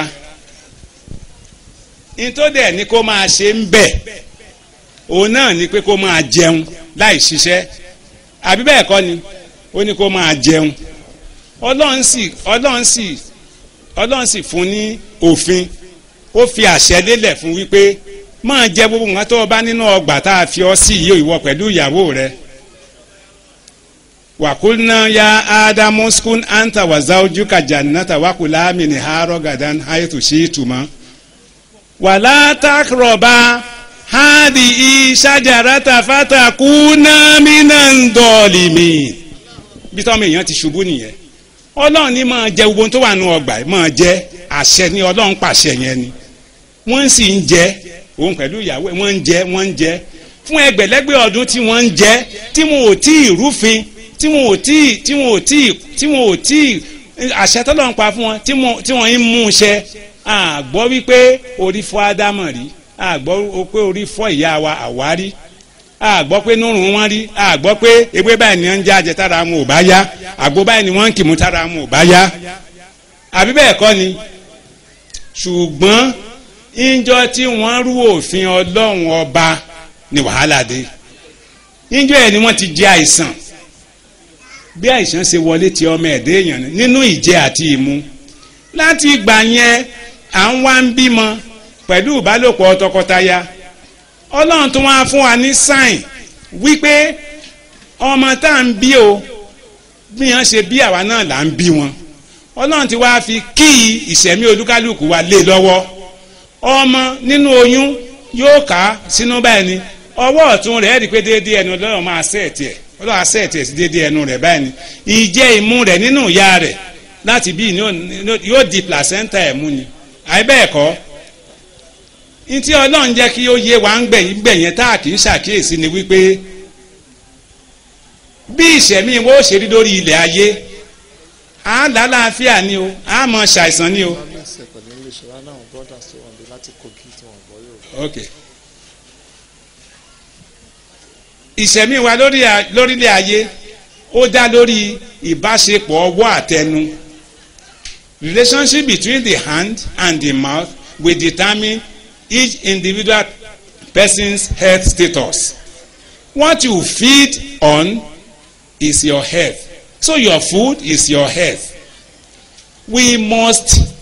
Speaker 1: ntọ́dẹ̀ ni kó máa ṣe ń bẹ̀ òun náà ni pé kó máa jẹun láì ṣiṣẹ́ àbí bẹ́ẹ̀ kọ́ ni ó ní kó máa jẹun ọlọ́run sì fún ní òfin ó fi àṣẹ lélẹ̀ fún wípé máa jẹ gbogbo nǹkan tó o bá nínú ọgbà tá a fi ọ sí yìí ìwọ pẹ̀lú ìyàwó rẹ. Wakulna ya Adamu skun anta wa zawjuka jannata wakula minha ragadan haythu shi'tuma wala taqraba hadhihi shajarata fatakuna minan zalimin. bí tọ́mọ èèyàn ti ṣubú nìyẹn ọlọ́run ní máa jẹ gbogbo tó wà nù ọgbà máa jẹ àṣẹ ni ọlọ́run pàṣẹ yẹn ni wọ́n sì ń jẹ òun pẹ̀lú ìyàwó wọ́n ń jẹ fún ẹgbẹ̀lẹ́gbẹ̀ ọdún tí wọ́n ń jẹ tí wọn ò tí ì rúfin tí wọn ò tí àṣẹ tọ́lọ́run pa fún wọn tí wọ́n ń mú un ṣẹ àgbọ́ wípé orí fọ́ ádámọ̀ rí àgbọ́ pé orí fọ́ ìyá wa àwárí àgbọ́ pé nírun wọn rí àgbọ́ pé ewé báyìí ni wọ́n ń jáde tára wọn ò bá yá àgbo báyìí ni wọ́n ń kìmú tára wọn ò bá yá àbí bẹ́ẹ̀ kọ́ ni ṣùgbọ́n ìjọ tí wọ́n rú òfin ọlọ́run ọba ni wàhálà dé ìjọ ẹ̀ ni wọ́n ti jẹ àìsàn bí àìsàn ṣe wọlé ti ọmọ ẹ̀dẹ́ èèyàn nínú ìjẹ àti ìmu láti ìgbà yẹn à ń wá ń bímọ pẹ̀lú ìbálòpọ̀ tọkọtaya ọlọ́run tó wá fún wa ní sáìn wípé ọmọ tá à ń bí o bí wọ́n ṣe bí àwa náà là ń bí wọn ọlọ́run ti wá fi kí ìṣẹ̀mí olúkálùkù wa lé lọ́wọ́ ọmọ nínú oyún yóò ká sínú báyìí ni ọwọ́ ọ̀tún rẹ̀ rí pé déédéé ẹnu ọlọ́run máa sẹ́ẹ̀tì ẹ̀ ọlọ́run sẹ́ẹ̀tì ẹ̀ sí déédéé ẹnu rẹ̀ báyìí ni ìjẹ́ ìmú rẹ̀ nínú ìyá rẹ̀ láti bí yóò di placenta ẹ̀ mú ni àìbẹ́ẹ̀kọ́ ntí ọlọ́run jẹ́ kí ó yé wa ń gbẹ̀yìn tá a kì í ṣàkíyèsí ni wípé bí ìṣẹ̀mí wo ṣe rí lórí ilẹ̀ ayé à ń lálàáfíà ni o à ń mọ ṣàìsàn ni o. Okay. ìṣẹ̀mí wa lórílẹ̀ ayé ó dá lórí ìbáṣepọ̀ ọwọ́ àtẹnu. Relationship between the hand and the mouth will determine each individual person's health status. What you feed on is your health. So your food is your health. We must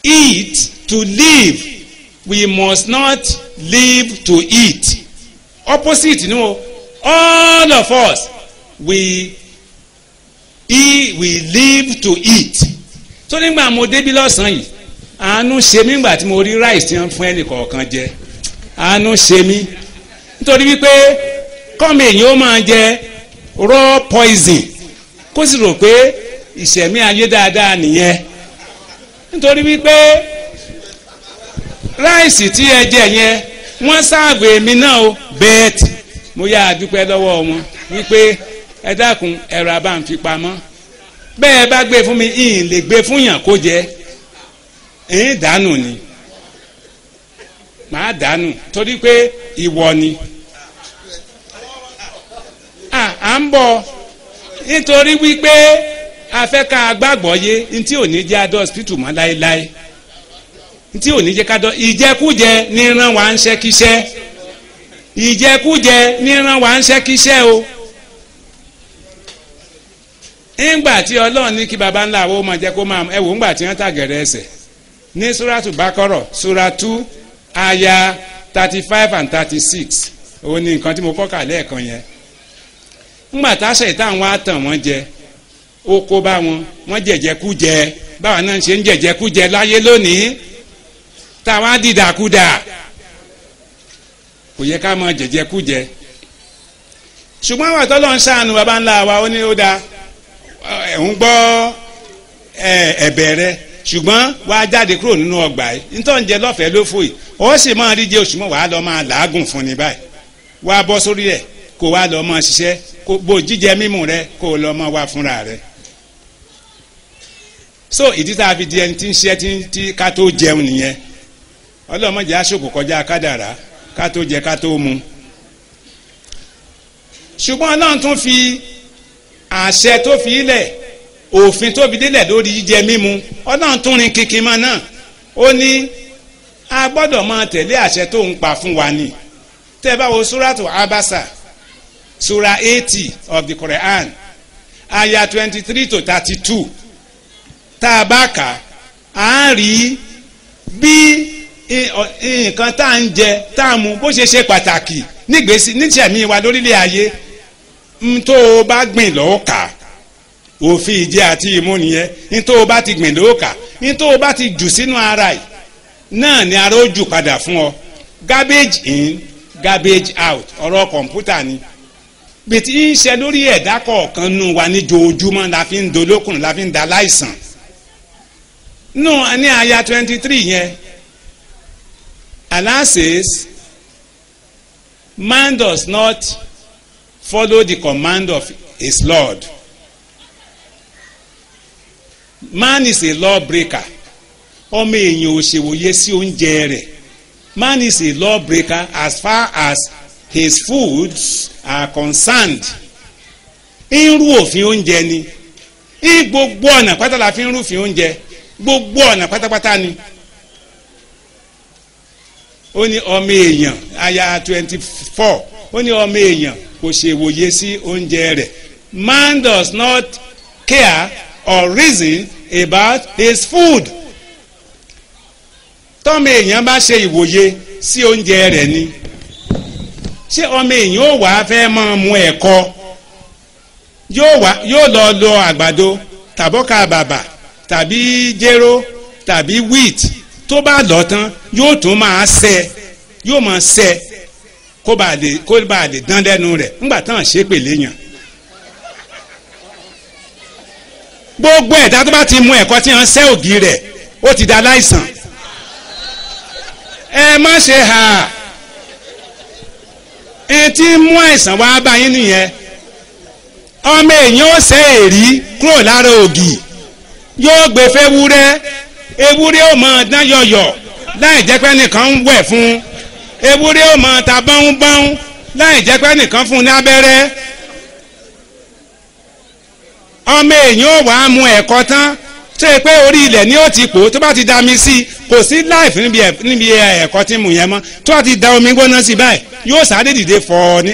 Speaker 1: eat to live. We must not live to eat. Opposite, you know, all of us, we live to eat. So nígbà mo débi lọ́sàn-án yìí àánú ṣe mí nígbà tí mo rí rice tí wọ́n fún ẹnì kọ̀ọ̀kan jẹ àánú ṣe mí nítorí wípé kọ́mi èyí ó máa jẹ raw poison kó sì rò pé ìṣẹ̀mí ayé dáadáa nìyẹn nítorí wípé ráìsì tí ẹ jẹ yẹn wọ́n sáàbù èmi náà o bẹ́ẹ̀tì mo yá àdúpẹ́ lọ́wọ́ wọn wípé ẹ dákun ẹ̀rọ abá ń fi pamọ́ bẹ́ẹ̀ bá gbé fún mi ìyìn lè gbé fún yàn kó jẹ ẹ̀yìn dànù ni màá dànù torí pé ìwọ ni à ń bọ̀ nítorí wípé afẹ́ká gbàgbọ́ yé ntí ò ní jẹ́ adọ́ hospital mọ́ láéláé ntí ò ní jẹ́ ká dọ́ ìjẹkújẹ ní rán wa ń ṣẹ́ kíṣẹ́ ìjẹkújẹ ní rán wa ń ṣẹ́ kíṣẹ́ o ńgbà tí ọlọ́run ní kí baba ńlá wo máa jẹ́ kó máa ẹ wò ńgbà tí wọ́n tàgẹ̀rẹ̀ ẹsẹ̀ ní suratu bakoro sura 2 aya 35 and 36 òun ni nǹkan tí mo kọ́ kà lẹ́ẹ̀kan yẹn ńgbà táṣẹ ìtàn wọn á tàn wọ́n jẹ ó kó bá wọ́n jẹ̀jẹ̀kújẹ báwa náà ṣe ń jẹ̀jẹ̀kújẹ láyé lónìí táwa dìdàkudà kò yẹ ká máa jẹ̀jẹ̀kújẹ ṣùgbọ́n àwọn àtọ́lọ́ ń ṣàánú baba ńlá wa ó ní ó dáa ń gbọ́ ẹ̀bẹ̀ rẹ ṣùgbọ́n wàá jáde kúrò nínú ọgbà yìí nítorí oúnjẹ lọ́fẹ̀ẹ́ ló fò yìí ó sì máa rí jẹ oṣù mọ́ wàá lọ máa làágùn fún ni báyìí wàá bọ́ sórí ẹ̀ kó wàá lọ máa ṣiṣẹ́ kó bó jíjẹ mímu rẹ kó lọ máa wá fúnra rẹ. so ìdí tá a fi di ẹni tí ń ṣe tí ká tó jẹun nìyẹn ọlọ́mọdé aṣòkò kọjá kádàrá ká tó jẹ ká tó mu ṣùgbọ́n ọlọ́run tún fi àṣẹ tó fi ilẹ̀ òfin tó fi délẹ̀ lórí jíjẹ mímu ọlọ́run tún rin kíkín mọ́ náà ó ní a gbọ́dọ̀ máa tẹ̀lé àṣẹ tó ń pa fún wa ni tẹ́ bá wo suratu abasa sura 80 of the Quran aya 23 to 32 tá a bá kà á rí bí nǹkan tá à ń jẹ tá a mu bó ṣe ṣe pàtàkì níṣẹ̀mí wa lórílẹ̀ ayé tó o bá gbìn lọ́ọ́ kà òfin ìjẹ àti ìmu nìyẹn nítorí o bá ti gbìn lọ́ọ́ kà nítorí o bá ti jù sínú ara yìí náà ni ara ó jù padà fún ọ garbage in garbage out ọ̀rọ̀ kọ̀ǹpútà ni bìtì ń ṣe lórí ẹ̀dá kọ̀ọ̀kan nù wa níjoojúmọ́ la fi ń dolókùn la fi ń da láìsàn nù ní aya 23 yẹn Allah says man does not follow the command of his Lord. Man is a law breaker. Ọmọ èèyàn ò ṣèwòye sí oúnjẹ rẹ̀. Man is a law breaker as far as his foods are concerned. Irú òfin oúnjẹ ni. Gbogbo ọ̀nà pátá la fi ń rúfin oúnjẹ. Gbogbo ọ̀nà pátápátá ni. Ó ní ọmọ èèyàn aya 24 ó ní ọmọ èèyàn kò ṣèwòye sí oúnjẹ rẹ̀. Man does not care or reason about his food. Tọ́mọ èèyàn bá ṣe ìwòye sí oúnjẹ rẹ̀ ni ṣé ọmọ èèyàn ó wàá fẹ́ máa mu ẹ̀kọ yóò lọ lo àgbàdo tàbọ́kà bàbà tàbí jéró tàbí wheat tó bá lọ tán yóò tún máa ṣe yóò máa ṣe kó bá lè dán lẹ́nu rẹ̀ ńgbà tán ṣe pèlè yàn. Gbogbo ẹ̀dá tó bá ti mu ẹ̀kọ́ tí wọ́n ṣẹ́ ògì rẹ̀ ó ti da láìsàn. Ẹ má ṣe hà ẹ tí mú àìsàn wá bá yín nìyẹn. Ọmọ èèyàn ó ṣẹ́ èrí kúrò lára ògì yóò gbé fẹ́ ewúrẹ́ ó máa dán yọ̀yọ̀ láì jẹ́ pé nìkan ń wẹ̀ fún ewúrẹ́ ó máa ta báhùnbáhùn láì jẹ́ pé nìkan fún ní abẹ́rẹ́. Ọmọ èèyàn ó wàá mu ẹ̀kọ́ tán tó yẹ pé orí ilẹ̀ ni ó ti pò tó bá ti da mi sí kò sí láìfì níbi ẹ̀kọ́ tí mu yẹn mọ́ tó bá ti da omi gbóná sí báyìí yóò sáré dìde fọ́ ní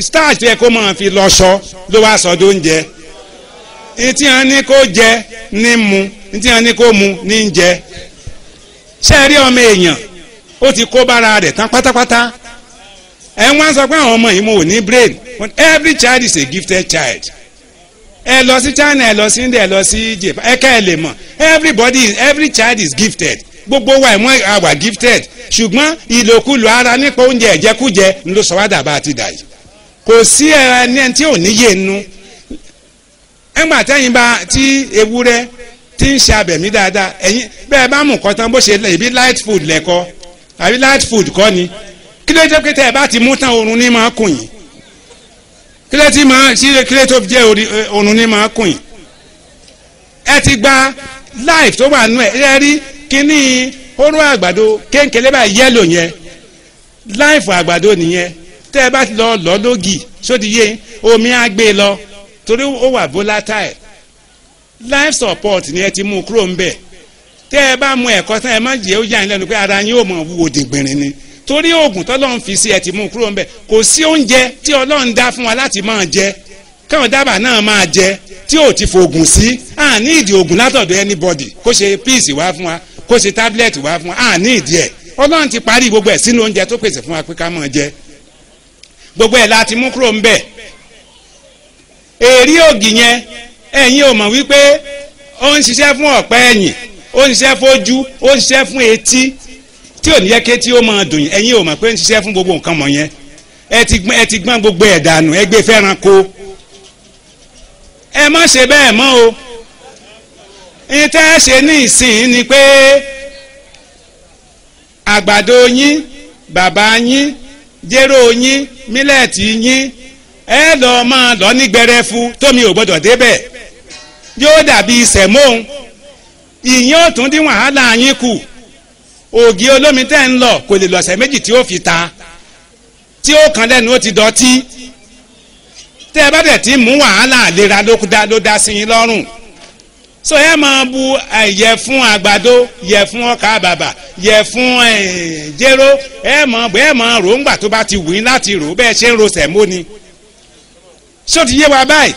Speaker 1: starch tó yẹ kó máa fi lọ́ṣọ́ ló wá sọ dóúnjẹ. Ntí wọn ní kó jẹ ní mu ntí wọn ní kó mu ní jẹ. Ṣé rí ọmọ èèyàn ó ti kó bára rẹ̀ tán pátápátá. Ẹ wọ́n sọ pé àwọn ọmọ yìí mo ò ní brain. Every child is a gifted child. Ẹ lọ sí China ẹ lọ sí India ẹ lọ sí Japan ẹ ká ẹ lè mọ̀ every child is gifted gbogbo wa ẹ̀mọ́ àwà gifted ṣùgbọ́n ìlòkulò ara nípa oúnjẹ ẹ̀jẹ̀kújẹ ló sọ wá dàbà àti dàyí kò sí ẹni tí ò níyè nínú. Ẹgbà tẹ́yìn bá tí ewúrẹ́ tí ń ṣe abẹ̀mí dáadáa ẹ̀yin bẹ́ẹ̀ bá mú nǹkan tán bó ṣe ibi light food lẹ́kọ́ àbí light food kọ́ ni kí ló jẹ́ pé tẹ́ ẹ bá ti mú tán oorun ní máa kùn yín kílẹ̀ tó jẹ́ òrùn ní máa kùn yín. Ẹ ti gba life tó wà nù ẹ rí kíní hóró àgbàdo kéńkélé báyìí yẹ́lò yẹn life àgbàdo nìyẹn tẹ́ ẹ bá ti lọ lógì sódì yé omi á gbé lọ torí ó wà volatile life support ni ẹ ti mú kúrò ń bẹ̀ tẹ́ ẹ bá mu ẹ̀kọ́ tán ẹ má jẹ́ ó yà yín lẹ́nu pé ara yín ó mọ̀ wúwo dìgbìrín ni torí oògùn tọ́lọ́run fi sí ẹ ti mú kúrò ń bẹ̀ kò sí oúnjẹ tí Ọlọ́run dá fún wa láti máa jẹ káwọn dábàá náà máa jẹ tí ò ti fògùn sí ní ìdí oògùn látọ̀dọ̀ anybody kó ṣe píìsì wá fún wa kó ṣe tábìlẹ̀tì wá fún wa ní ìdí ẹ̀ Ọlọ́run ti parí gbogbo ẹ̀ sínú oúnjẹ tó pèsè fún wa pé ká máa jẹ gbogbo ẹ̀ láti mú kúrò ń bẹ̀. Èrí ògì yẹn ẹ̀yin ò mọ̀ wípé ó ń ṣiṣẹ́ fún ọ̀pẹ́ ẹ̀yìn ó ń ṣiṣẹ́ fójú ó ń ṣiṣẹ́ fún etí tí ò ní yẹ ké tí ó máa dùn ẹ̀yin ò mọ̀ pé ń ṣiṣẹ́ fún gbogbo nǹkan mọ̀ yẹn ẹ ti gbọ́n gbogbo ẹ̀ dànù ẹ gbé fẹ́ràn kó ẹ má ṣe bẹ́ẹ̀ mọ́ o. Ìtẹ́ ẹ ṣe ní ìsìn ni pé àgbàdo yín bàbá yín jéró yín mílẹ̀tì yín ẹ lọ máa lọ ní gbẹrẹfu tómi ò gbọdọ̀ débẹ̀ yóò dàbí sẹ̀móhun ìyẹn ò tún dín wàhálà yín kù ògì olómi tẹ́ ń lọ kò lè lọ̀sẹ̀ méjì tí ó fi ta tí ó kàn lẹ́nu ó ti dọ̀tí tẹ́ ẹ bá dẹ̀ ti mú wàhálà àlera ló dá sí yín lọ́rùn so ẹ máa bu ìyẹ̀fun àgbàdo ìyẹ̀fun ọkà bàbà ìyẹ̀fun jéró ẹ máa rò ńgbà tó bá ti wù yín láti rò bẹ́ẹ̀ ṣe ń ro sẹ̀mó ni ṣó ti yé wa báyìí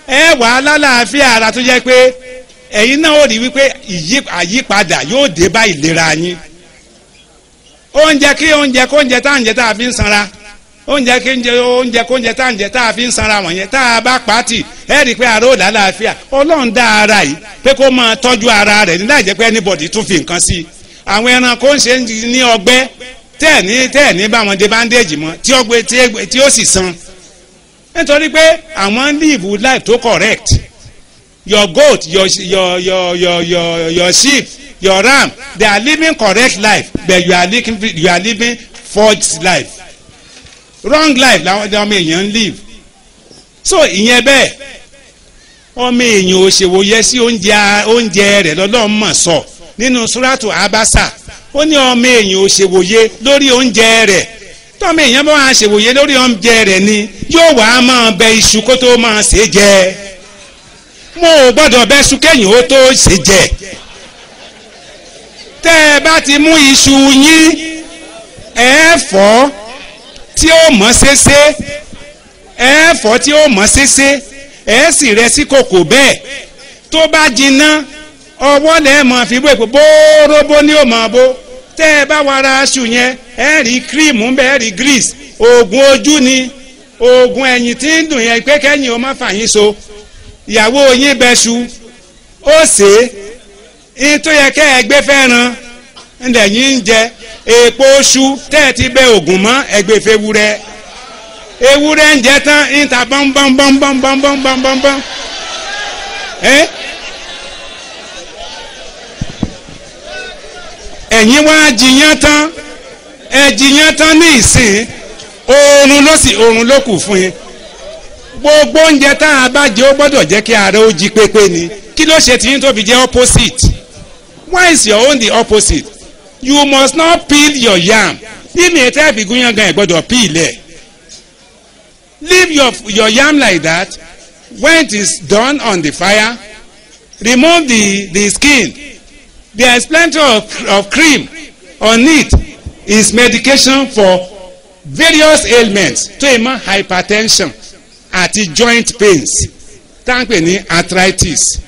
Speaker 1: ẹ wà á lálàáfíà ara tó jẹ́ pé ẹ̀yin náà ó rí wípé àyípadà yóò dé bá ìlera yín oúnjẹ tá à ń jẹ tá a fi ń sanra oúnjẹ tá à ń jẹ tá a fi ń sanra wọ̀nyẹn tá a bá pàtì ẹ rí i pé ara ó lálàáfíà ọlọ́run dá ara yìí pé kó máa tọ́jú ara rẹ̀ ní láì jẹ́ pé anybody tún fi nǹkan sí i àwọn ẹranko ń ṣe ní ọgbẹ́ tẹ́ẹ̀ ní báwọn dé bandage mọ́ tí ó sì san nítorí pé àwọn live life tó correct your goat your sheep your ram they are living correct life but you are living forged life wrong life làwọn ọmọ èèyàn ń live so ìyẹn bẹ́ẹ̀ ọmọ èèyàn ò ṣèwòye sí oúnjẹ rẹ̀ lọ́lọ́run mọ̀ sọ nínú suratu abasa ó ní ọmọ èèyàn ò ṣèwòye lórí oúnjẹ rẹ̀ tọ́mọ èèyàn bá wà ṣèwòye lórí oúnjẹ rẹ̀ ni yóò wá máa bẹ iṣu kó tó máa ṣe jẹ mo ò gbọ́dọ̀ bẹ iṣu kẹ́yìn ó tó ṣe jẹ tẹ́ ẹ bá ti mú iṣu yín ẹ fọ́ tí ó mọ́ ṣeṣe ẹ fọ́ tí ó mọ́ ṣeṣe ẹ sì rẹ sí kòkò bẹ́ẹ̀ tó bá jiná ọwọ́ lẹ́ẹ̀ mọ̀ fi bó èpò bóróbó ní ó mọ̀ bó tẹ́ ẹ bá wàrà aṣù yẹn ẹ rí kírímù ń bẹ ẹ rí grease oògùn ojú ni oògùn ẹ̀yìn tí ń dùn yẹn pé kẹ́yìn ó má fàyín so ìyàwó yín bẹ́ṣu ó ṣe é tó yẹ kẹ́ ẹ gbé fẹ́ràn ǹdẹ̀ yín ń jẹ èèpo oṣù tẹ́ ẹ ti bẹ oògùn mọ́ ẹgbẹ́ fewúrẹ́ ewúrẹ́ ń jẹ tán ń ta bọ́nbọ́nbọ́nbọ́nbọ́nbọ́nbọ́nbọ́n ẹ̀yin wá jiyàn tán ẹ jiyàn tán ní ìsìn oorun ló kù fún yín gbogbo oúnjẹ tá a bá jẹ ó gbọ́dọ̀ jẹ́ kí ara ó jí pépé ni kí ló ṣe tiyín tó fi jẹ́ opposite why is your own the opposite you must not peel your yam bí mi ètò ẹ̀fìgún yàn gan ẹ̀ gbọ́dọ̀ peel ẹ̀ leave your yam like that when it is done on the fire remove the skin there is plenty of cream on it is medication for various ailments tó yẹ mọ́ hypertension àti joint pains táǹpẹ̀ ní arthritis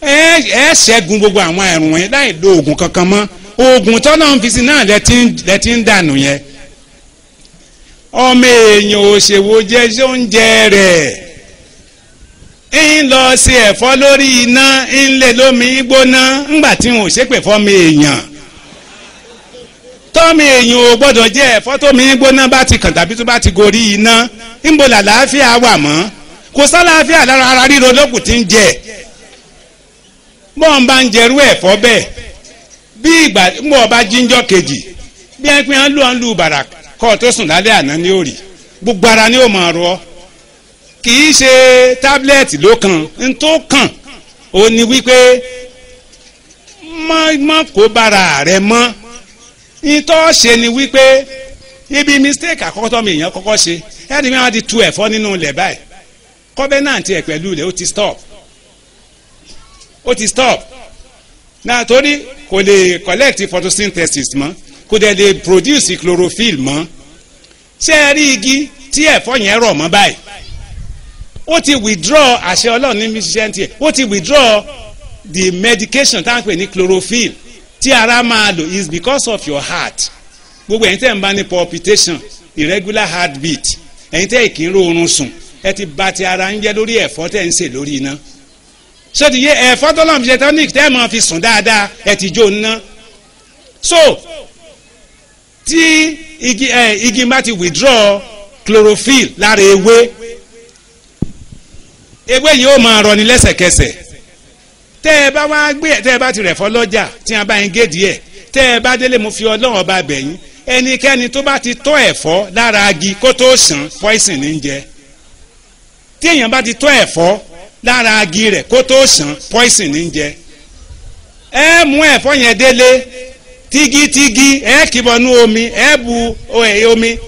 Speaker 1: ẹ ṣẹ́gun gbogbo àwọn àrùn yẹn láì lo oògùn kankan mọ́ oògùn tọ́lọ́ ń fi sí náà lẹ́tí ń dànù yẹn ọmọ èèyàn ò ṣèwò jẹ́ oúnjẹ rẹ̀ ń lọ sí ẹ̀fọ́ lórí iná ń lè lómi gbóná ńgbà tí wọn ò ṣépè fọ́mọ èèyàn tọ́mọ èèyàn ò gbọ́dọ̀ jẹ́ ẹ̀fọ́ tómi gbóná bá ti kàn tàbí tó bá ti gorí iná ńbo làlàáfíà wà mọ́ kò sálàáfíà lára ara ríro lókùn tí ń jẹ bọ́n bá ń jẹrú ẹ̀fọ́ bẹ́ẹ̀ bí ìgbà ńbọ̀ bá jíjọ́ kejì bí ẹ pé ń lu bàrà kọ́ tó sùn lálẹ́ àná ní òrì gbogbo ara ni ó máa rọ kì í ṣe tábìlẹ̀tì ló kàn ń tó kàn ó ní wípé má kó bára rẹ mọ́ ìtọ́ ṣe ni wípé ibi mistake àkọ́kọ́ tó mi èèyàn kọ́kọ́ ṣe ẹni mi wá ti tu ẹ̀fọ́ nínú ilẹ̀ báyìí covenant ẹ̀ pẹ̀lú ilẹ̀ ó ti stop náà torí kò lè collect photosynthesis mọ́ kò dẹ̀ lè produce chlorophyll mọ́ ṣé ẹ rí igi tí ẹ̀fọ́ yẹn rọ̀ mọ́ báyìí ó ti withdraw àṣẹ ọlọ́run ní mission tiẹ̀ ó ti withdraw the medication tá à ń pè ní chlorophyll tí ara máa lò is because of your heart gbogbo ẹ̀yin tẹ́ ń bá ní palpitation irregular heartbeat ẹ̀yin tẹ́ ìkín rórun sùn ẹ ti bà ti ara ń jẹ́ lórí ẹ̀fọ́ tẹ́ ń sè lórí iná so ti yé ẹ̀fọ́ tó lọ́n fi ṣe tonic tẹ́ ẹ̀ máa fi sùn dáadáa ẹ ti jó ná so tí igi bá ti withdraw chlorophyll lára ewé yìí ó máa rọni lẹ́sẹ̀kẹsẹ̀ tẹ́ ẹ bá wá gbé tẹ́ ẹ bá ti rẹ̀ fọ́ lọ́jà tí a bá ń gé díẹ̀ tẹ́ ẹ bá délé mo fi ọlọ́run ọba bẹ̀yìn ẹnikẹ́ni tó bá ti tọ́ ẹ̀fọ́ lára agi kó tó sàn poison ní jẹ tí èèyàn bá ti tọ́ ẹ̀fọ́ lára agi rẹ̀ kó tó sàn poison ní jẹ ẹ mú ẹ̀fọ́ yẹn délé tigitigi ẹ kìbọnú omi ẹ bu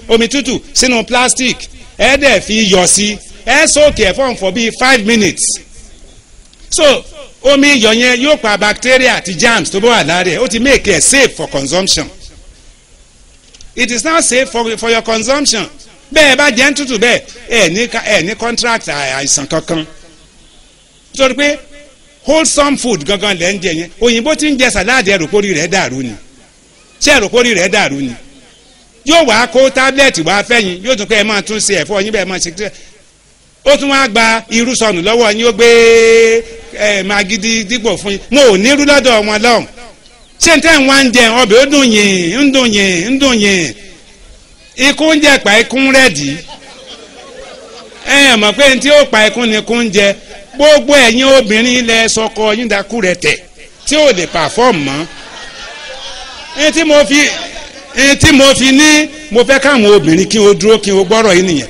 Speaker 1: omi tútù sínú plastic ẹ dẹ̀ fi iyọ̀ sí ẹ sókè ẹ̀fọ́ for bíi 5 minutes so omi iyọ̀ yẹn yóò pa bacteria àti germs tó bá wà lára ẹ̀ ó ti make it safe for consumption it is now safe for your consumption bẹ́ẹ̀ bá jẹ́ ń tútù bẹ́ẹ̀ ẹ̀ ní contract àìsàn kankan nítorí pé wholesome food gangan lẹ́ ń jẹ yẹn òyìnbó ti ń jẹ sàláàdì ẹ̀rọ̀pọ̀rì rẹ̀ dàrú ni ṣé ẹ̀rọ̀pọ̀rì rẹ̀ dàrú ni yóò wá kó tábìlẹ̀tì wá fẹ́yìn yóò tún pé ẹ máa tún ṣe ẹ̀fọ́ yín bẹ́ẹ̀ máa ṣe kíkẹ́ ó tún wá gba irú sọnù lọ́wọ́ yín ó gbé magidi dípò fún yín mo ò ní irú lọ́dọ̀ wọn lọ́hùn ṣé n tẹ́ ń wá ń jẹ ọbẹ̀ ó dùn yìn ń dùn yìn ń dùn yìn ikú ń jẹ pa ikú ń rẹ̀dí mọ̀ pé n tí ó pa ikú ni ikú ń jẹ gbogbo ẹ̀yin obìnrin ilẹ̀ sọkọ yín dakú rẹ̀ tẹ̀ tí ò lè perform mọ́ ẹni tí mo fi ní mo fẹ́ káwọn obìnrin kí o dúró kí o gbọ́rọ̀ yín nìyẹn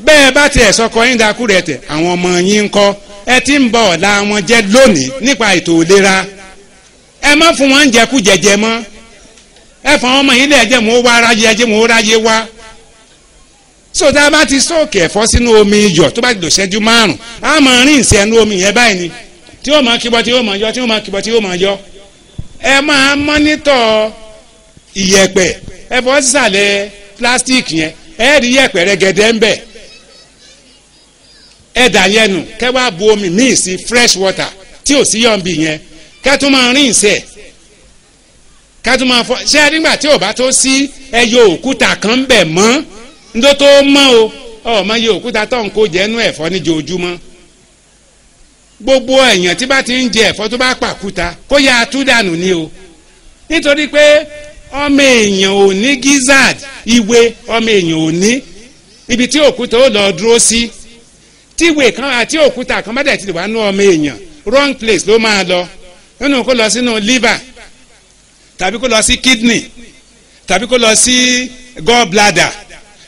Speaker 1: bẹ́ẹ̀ bá tiẹ̀ sọkọ yín dakú rẹ̀ tẹ̀ àwọn ọmọ yín ń kọ́ ẹ ti ń bọ̀ ọ̀la wọn jẹ́ lónìí nípa ètò ìlera ẹ má fún wọn jẹkú jẹjẹ mọ́ ẹ fọ ọmọ yín lẹ́ẹ̀jẹ̀ mo wá ráyé ẹjẹ́ mo ráyé wá so tá a bá ti sóòkè ẹ̀fọ́ sínú omi iyọ̀ tó bá ti lò ṣẹ́jú 5 á máa rìn sí ẹnu omi yẹn báyìí ni tí ó máa kíbọ̀ tí ó máa yọ tí ó máa kíbọ̀ tí ó máa yọ ẹ máa mọ́nítọ̀ ìyẹ̀pẹ̀ ẹ̀fọ́ sísàlẹ̀ plastic yẹn ẹ rí ìyẹ̀pẹ̀ rẹ̀ gẹ̀dẹ̀ ń bẹ̀ ẹ dà yẹn nù kẹ́ wá bu omi míì sí fresh water tí ò sí yọ̀ǹbì yẹn kẹ́ tún máa rìn sí ẹ̀ kẹ́ tún máa fọ ṣé nígbà tí ò bá tó sí ẹyọ òkúta kan ń bẹ̀ mọ́ ndo tó mọ́ o ọmọ yìí òkúta tó ń kó jẹ́nu ẹ̀fọ́ níjoojúmọ́ gbogbo èèyàn tí bá ti ń jẹ ẹ̀fọ́ tó bá pàkúta kó yá tú dànù ni o nítorí pé ọmọ èèyàn ò ní gizzard ìwé ọmọ èèyàn ò ní ibi tí òkúta ó lọ dúró sí tíwèé kan àti òkúta kan bá dẹ̀ ti wà nú ọmọ èèyàn wrong place ló máa lọ nínú kó lọ sínú liver tàbí kó lọ sí kidney tàbí kó lọ sí gallbladder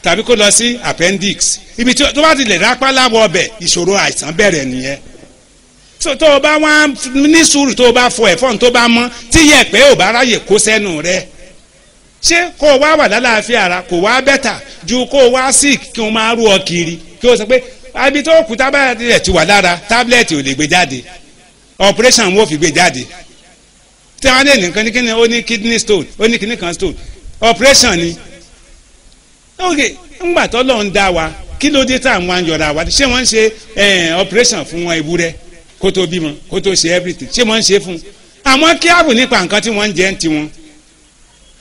Speaker 1: tàbí kó lọ sí appendix ibi tó bá ti lè rápá láwọ ọbẹ̀ ìṣòro àìsàn bẹ̀rẹ̀ nìyẹn so tó o bá wá ní sùúrù tó o bá fọ ẹ̀fọ́ tó bá mọ́ tí yẹ̀pẹ̀ ò bá ráyè kó sẹ́nu rẹ̀ ṣé kó o wá wà lálàáfíà ara kò wá bẹ́tà ju kó o wá sick kí o máa rú ọ kiri kí o sọ pé ibi tó kù tábàlẹ̀ rẹ̀ ti wà lára tábìlẹ̀tì ò lè gbé jáde operation wo fi gbé jáde tí wọ́n lè nìkan ní kíni ó ní kidney stone ó ní kíní kan stone operation ni ok ńgbà tó lọ́n dá wa kí ló dé tá àwọn àyọ̀rọ̀ àwa ṣé wọ́n ń ṣe operation fún wọn ewúrẹ́ kó tó bímọ kó tó ṣe everything ṣé wọ́n ń ṣe fún àwọn kíáàbù nípa nǹkan tí wọ́n ń jẹ ń tiwọn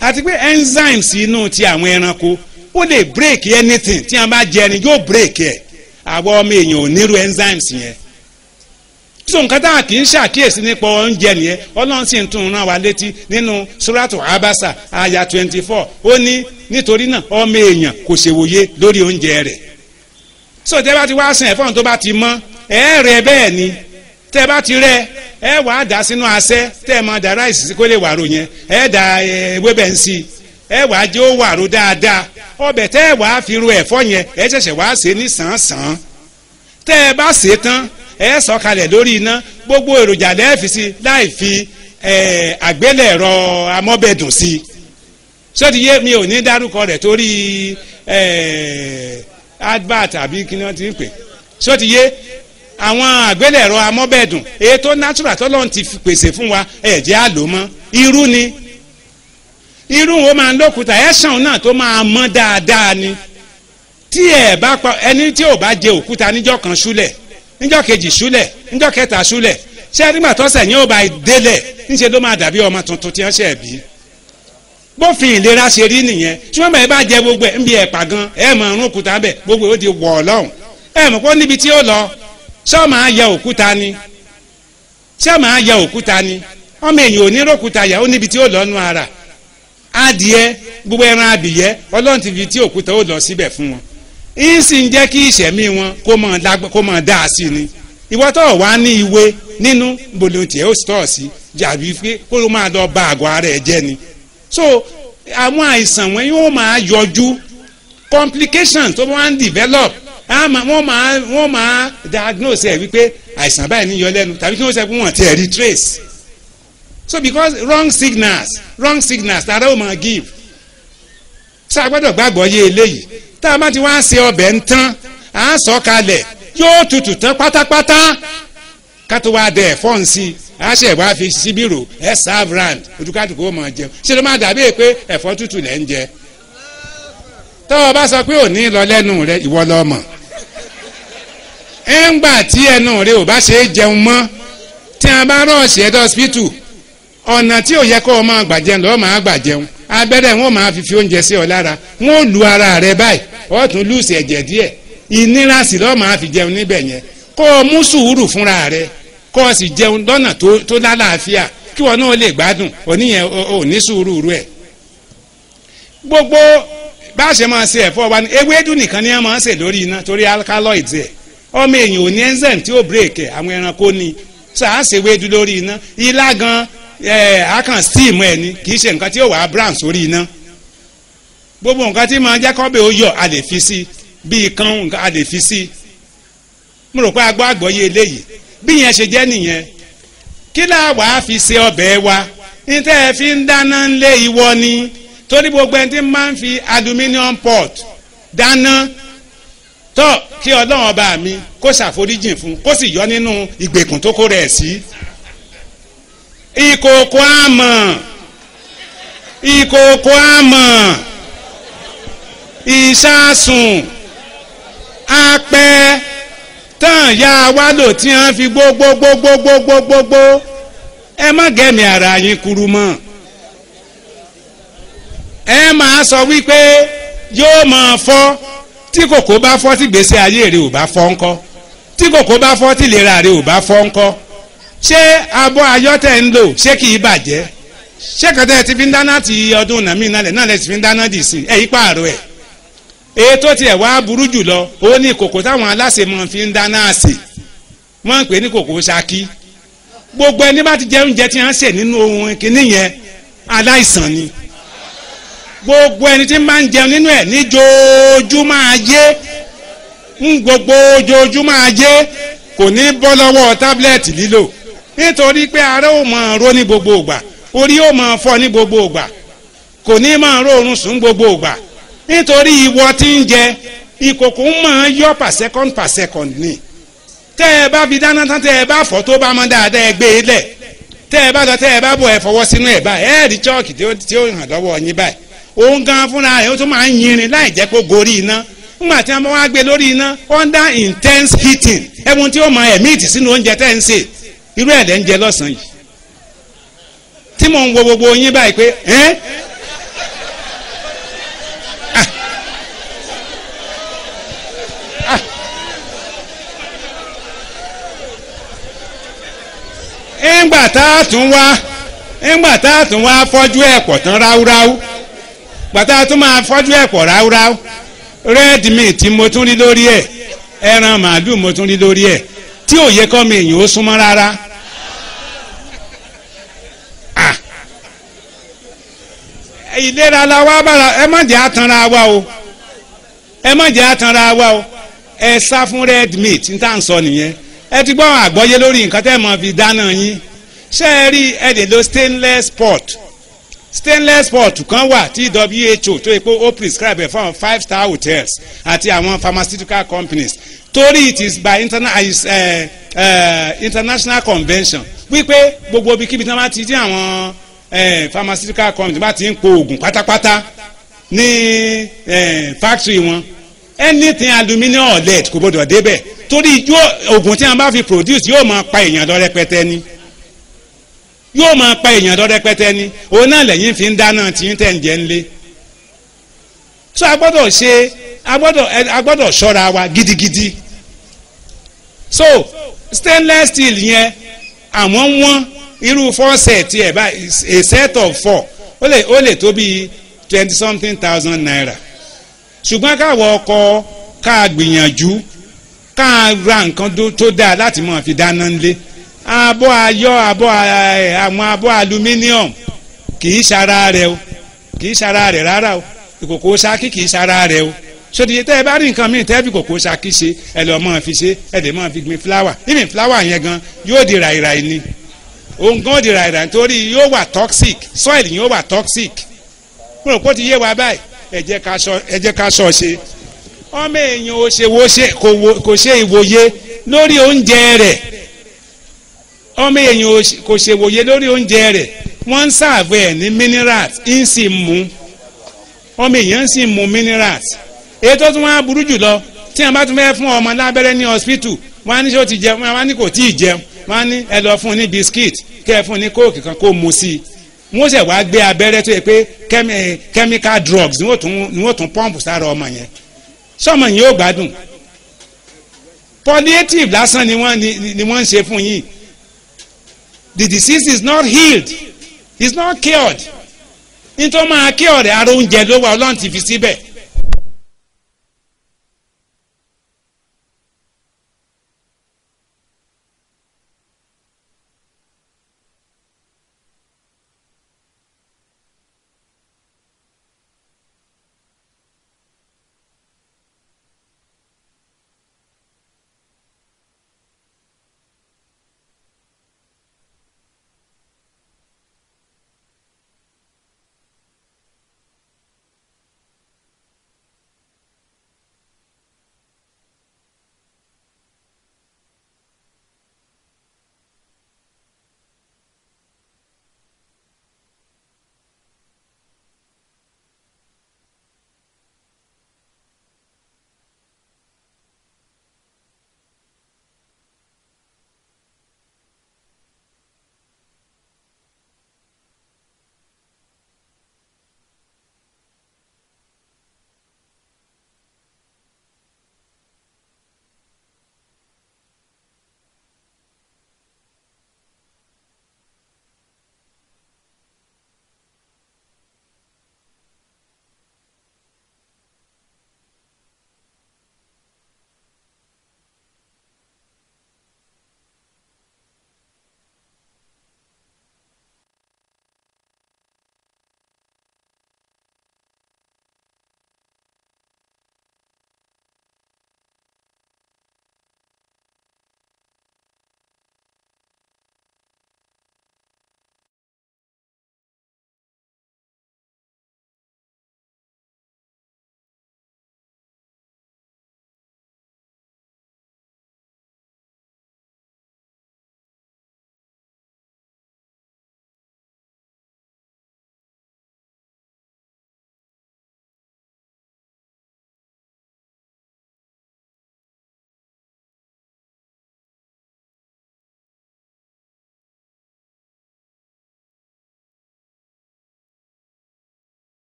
Speaker 1: àti pé enzymes inú ti àwọn ẹranko ó lè break anything tí wọ́n bá jẹ ni yóò break ẹ̀ àwọn ọmọ èèyàn ò nírú enzymes yẹn so nǹkan tá a kì í ṣàkíyèsí nípa oúnjẹ nìyẹn ọlọ́run sì ń tún rán wa létí nínú suratu abasa aya 24 ó ní nítorí náà ọmọ èèyàn kò ṣèwòye lórí oúnjẹ rẹ̀ so tẹ́ bá ti wá sìn ẹ̀fọ́n tó bá ti mọ́ ẹ rẹ bẹ́ẹ̀ ni tẹ́ bá ti rẹ ẹ wàá dà sínú asẹ́ tẹ́ ẹ máa dà ráìsì sí kó lè wàrò yẹn ẹ dà ewébẹ̀ ń sí ẹ wàá jẹ́ ó wàrò dáadáa ọbẹ̀ tẹ́ ẹ wàá fi ru ẹ̀fọ́ yẹn ẹ ṣẹ̀ṣẹ̀ wàá ṣe ní sàn-án tẹ́ ẹ bá ṣe tán ẹ sọ̀kalẹ̀ lórí iná gbogbo èròjà lẹ́ẹ̀fì sí láì fi àgbélẹ̀rọ amọ́bẹ̀dùn sí sọ́ọ́dì yé mi ò ní dárúkọ rẹ̀ torí advert àbí kí ni wọ́n ti ń pè sọ́ọ́dì yé àwọn àgbélẹ̀rọ amọ́bẹ̀dùn èyí tó natural tọ́lọ́run ti pèsè fún wa ẹ̀jẹ̀ àlò mọ́ irú ni irú wo máa ń lókùtà ẹ̀ṣàn náà tó máa mọ́ dáadáa ni tí ẹ̀ bá pa ẹni tí ò bá jẹ òkúta níjọ́ kan ṣúlẹ̀ níjọ́ kejì ṣúlẹ̀ níjọ́ kẹta ṣúlẹ̀ ṣé nígbà tọ́sẹ̀ yẹn ò bá délẹ̀ níṣẹ́ ló máa dàbí ọmọ tuntun tí wọ́n ṣẹ̀ bí bófin ìlera ṣe rí nìyẹn tí wọ́n bá jẹ gbogbo ẹ̀ ń bí ẹ̀pà gan ẹ̀ mọ̀ ọ̀run òkúta bẹ̀ gbogbo ó di wọ̀ ọlọ́run ẹ̀ mọ̀ pé níbi tí ó lọ ṣé máa yẹ òkúta ni ṣé máa yẹ òkúta ni ọmọ èèyàn ò ní rókúta yà ó níbi tí ó lọ nu ara adìẹ gbogbo ẹran abìyẹ ọlọ́run ti fi tí òkúta ó lọ síbẹ̀ fún wọn yín sì ń jẹ́ kí ìṣẹ̀mí wọn kó mọ̀ dáa sí ni ìwọ tó wà ní ìwé nínú bolontiẹ ó stọ̀ sí jàbí pé kó ló máa lọ ba àgọ́ ara ẹ̀ jẹ́ ni so àwọn àìsàn wọn yóò máa yọjú complications tó máa ń develop wọ́n máa diagnose ẹ̀ wípé àìsàn báyìí ní yọ lẹ́nu tàbí kí wọ́n sọ pé wọ́n ti ẹ̀ rí trace so because wrong signals tara ó máa give so a gbọ́dọ̀ gbàgbọ́ yé eléyìí tá a bá ti wá ṣe ọbẹ̀ ń tán à ń sọ kalẹ̀ yóò tutù tán pátápátá ká tó wá dẹ̀ ẹ̀fọ́ ń sí a ṣe wá fi síbírò ẹ̀ serve round ojúkàtúkù ó máa jẹun ṣe ló máa dàbí pé ẹ̀fọ́ tútù lẹ́ ń jẹ tọ́wọ́ bá sọ pé ò ní lọ lẹ́nu rẹ ìwọ lọ mọ̀ ńgbà tí ẹnu rẹ ò bá ṣe é jẹun mọ́ tí a bá rọ̀ọ̀ṣì ẹ̀dọ́ hospital ọ̀nà tí ò yẹ kó o máa gbàjẹun lọ́ọ́ máa gbàjẹun abẹ́rẹ́ wọn máa fi oúnjẹ sí ọ lára wọn ò lu ara rẹ báyìí ọ tún lùsì ẹ̀jẹ̀ díẹ̀ ìnira sì lọ́ọ́ máa fi jẹun níbẹ̀ yẹn kó o mú sùúrù fúnra rẹ kó o sì jẹun lọ́nà tó lálàáfíà kí wọn náà lè gbádùn oníyẹn ò ní sùúrù rẹ gbogbo bá a ṣe máa ṣe ẹ̀fọ́ wa ni ewédú nìkan ni wọ́n máa ń ṣe lórí iná torí alkaloids ẹ̀ ọmọ èèyàn ò ní enzyme tí ó break ẹ̀ àwọn ẹranko ní sáà ṣe ewédú lórí iná ilá gan a kàn steam ẹ̀ ni kì í ṣe nǹkan tí ó wà á brown sórí iná gbogbo nǹkan tí máa jẹ́ kọ́bẹ̀ ó yọ a lè fi sí bíi kan nǹkan a lè fi sí mo rò pé agbọ́ àgbọ́yé eléyìí bí yẹn ṣe jẹ́ nìyẹn kí láà wàá fi ṣe ọbẹ̀ wa ní tẹ́ ẹ fi ń dáná ńlé ìwọ ni torí gbogbo ẹni tí máa ń fi aluminium pot dáná tó kí ọlọ́run ọba mi kó ṣàforíjìn fún kó sì yọ nínú ìgbèkùn tó kó rẹ̀ sí. ìkòkò àmọ̀ ìṣàsùn apẹ tán ya wá lò tí wọ́n fi gbogbogbogbogbogbogbò ẹ má gẹ̀mí ara yín kúrú mọ́ ẹ máa sọ wípé yóò máa fọ́ tí kòkó bá fọ́ tí gbèsè ayé rẹ̀ ò bá fọ́ ńkọ́ tí kòkó bá fọ́ tí ìlera rẹ̀ ò bá fọ́ ńkọ́ ṣé abọ́ ayọ́tẹ̀ ń lò ṣé kì í bàjẹ́ ṣé kẹtẹ́ ti fi ń dáná ti ọdún nàmí náà lẹ́ ti fi ń dáná dì sí ẹ̀yí pààrọ̀ ẹ̀ èyí tó tiẹ̀ wá burú jùlọ ó ní kòkó táwọn aláṣẹ máa fi ń dáná sè wọ́n ń pè ní kòkó ṣákí gbogbo ẹni bá ti jẹ oúnjẹ tí wọ́n ṣe nínú ohun kìíní yẹn aláìsàn ni gbogbo ẹni tí máa ń jẹun nínú ẹ̀ ní joojúmọ́ ayé ń gbogbo joojúmọ́ ayé kò ní bọ́ lọ́wọ́ tábìlẹ̀tì lílò nítorí pé ara ó máa ró ní gbogbo ìgbà orí ó máa fọ́ ní gbogbo ìgbà kò ní máa rórun sùn gbogbo ìgbà nítorí ìwọ tí ń jẹ ìkòkò ń máa yọ per second ni tẹ́ ẹ bá fi dáná tán tẹ́ ẹ bá fọ́ tó bá mọ́ dáadáa ẹ gbé e lẹ̀ tẹ́ ẹ bá lọ tẹ́ ẹ bá bọ̀ ẹ fọwọ́ sínú ẹ̀ báyìí ẹ rí chọ́ọ̀kì tí ó hàn lọ́wọ́ yín báyìí òun gan fúnra rẹ̀ ó tún máa ń yinrin láì jẹ́ kó gorí iná nígbà tí wọ́n bá wá gbé lórí iná under intense heating ẹ̀wọ̀n tí ó máa ẹ̀mí ìtì sínú oúnjẹ tẹ́ ń sè irú ẹ̀ lẹ́ ń jẹ lọ́sàn-án yìí tí mò ń wo gbogbo yín báyìí pé ńgbà tá a tún wá fọ́jú ẹ̀pọ̀ tán ráúráú gbàtà tún máa fọ́jú ẹ̀pọ̀ ráúráú red meat tí mo tún rí lórí ẹ̀ ẹran màálù mo tún rí lórí ẹ̀ tí ò yẹ kọ́ mi èyàn ó súnmọ́ rárá ìlera la wá bára ẹ má jẹ́ àtànra wa o ẹ má jẹ́ àtànra wa o ẹ sá fún red meat ní tá à ń sọ nìyẹn ẹ ti gbọ́ àgbọ́yé lórí nǹkan tẹ́ ẹ máa fi dáná yín ṣé ẹ rí ẹ lè lo stainless pot kan wà tí WHO tó yẹ pé ó prescribe fún 5-star hotels àti àwọn pharmaceutical companies torí it is by international convention wípé gbogbo ibikíbi tí wọ́n bá ti dín àwọn pharmaceutical companies bá ti ń po oògùn pátápátá ní factory wọn anything aluminium or lead kò gbọdọ̀ débẹ̀ torí oògùn tí wọ́n bá fi produce yóò máa pa èèyàn lọ rẹpẹtẹ ni yóò máa pa èèyàn lọ rẹpẹtẹ ni òun náà lẹ́yìn fi ń dáná tí ń tẹ̀ ń jẹ́ ńlé so a gbọ́dọ̀ ṣọ́ra wa gidigidi so stainless steel yẹn àwọn wọ́n irú 4 set ẹ̀ báyìí a set of 4 ó lè tó bí 20-something thousand naira ṣùgbọ́n káwọ ọkọ̀ ká gbìyànjú ká ra nǹkan tó dáa láti máa fi dáná ńlé abọ́ ayọ́ àwọn abọ́ aluminium kì í ṣara rẹ̀ o kì í ṣara rẹ̀ rárá o ìkòkò ṣákí kì í ṣara rẹ̀ o sódìyẹ tẹ́ ẹ bá rí nǹkan míì tẹ́ fi kòkò ṣákí ṣe ẹ lọ́ọ́ máa fi ṣe ẹ lè máa fi gbin fúláwà even fúláwà yẹn gan yóò di ràìràì ni òun gan di ràìrà nítorí yóò wà toxic soil yóò wà toxic mo rò pé ó ti yé wa báyìí ẹ jẹ́ ká sọ ṣe ọmọ èèyàn kò ṣe ìwòye lórí oúnjẹ rẹ̀ ọmọ èèyàn kò ṣe ìwòye lórí oúnjẹ rẹ̀ wọ́n ń sààbò ẹ̀ ní minerals ń sì mú ọmọ èèyàn ń sì mú minerals èyí tó tún wá burú jùlọ tí wọ́n bá tún fẹ́ fún ọmọ lábẹ́rẹ́ ní hospital wọ́n á ní ṣé ó ti jẹun wọ́n á ní kò tí ì jẹun wọ́n á ní ẹ lọ fún un ní biskit kẹ́ ẹ fún un ní kóòkì kan kó mu sí i wọ́n ṣẹ̀ wá gbé abẹ́rẹ́ tó yẹ pé chemical drugs ni wọ́n tún pọ́ǹpù sára ọmọ yẹn sọmọ yìí ó gbádùn palliative lásán ni wọ́n ń ṣe fún yín the disease is not healed it's not cured nítorí máa cure rẹ̀ ara oúnjẹ ló wà ọlọ́run ti fi síbẹ̀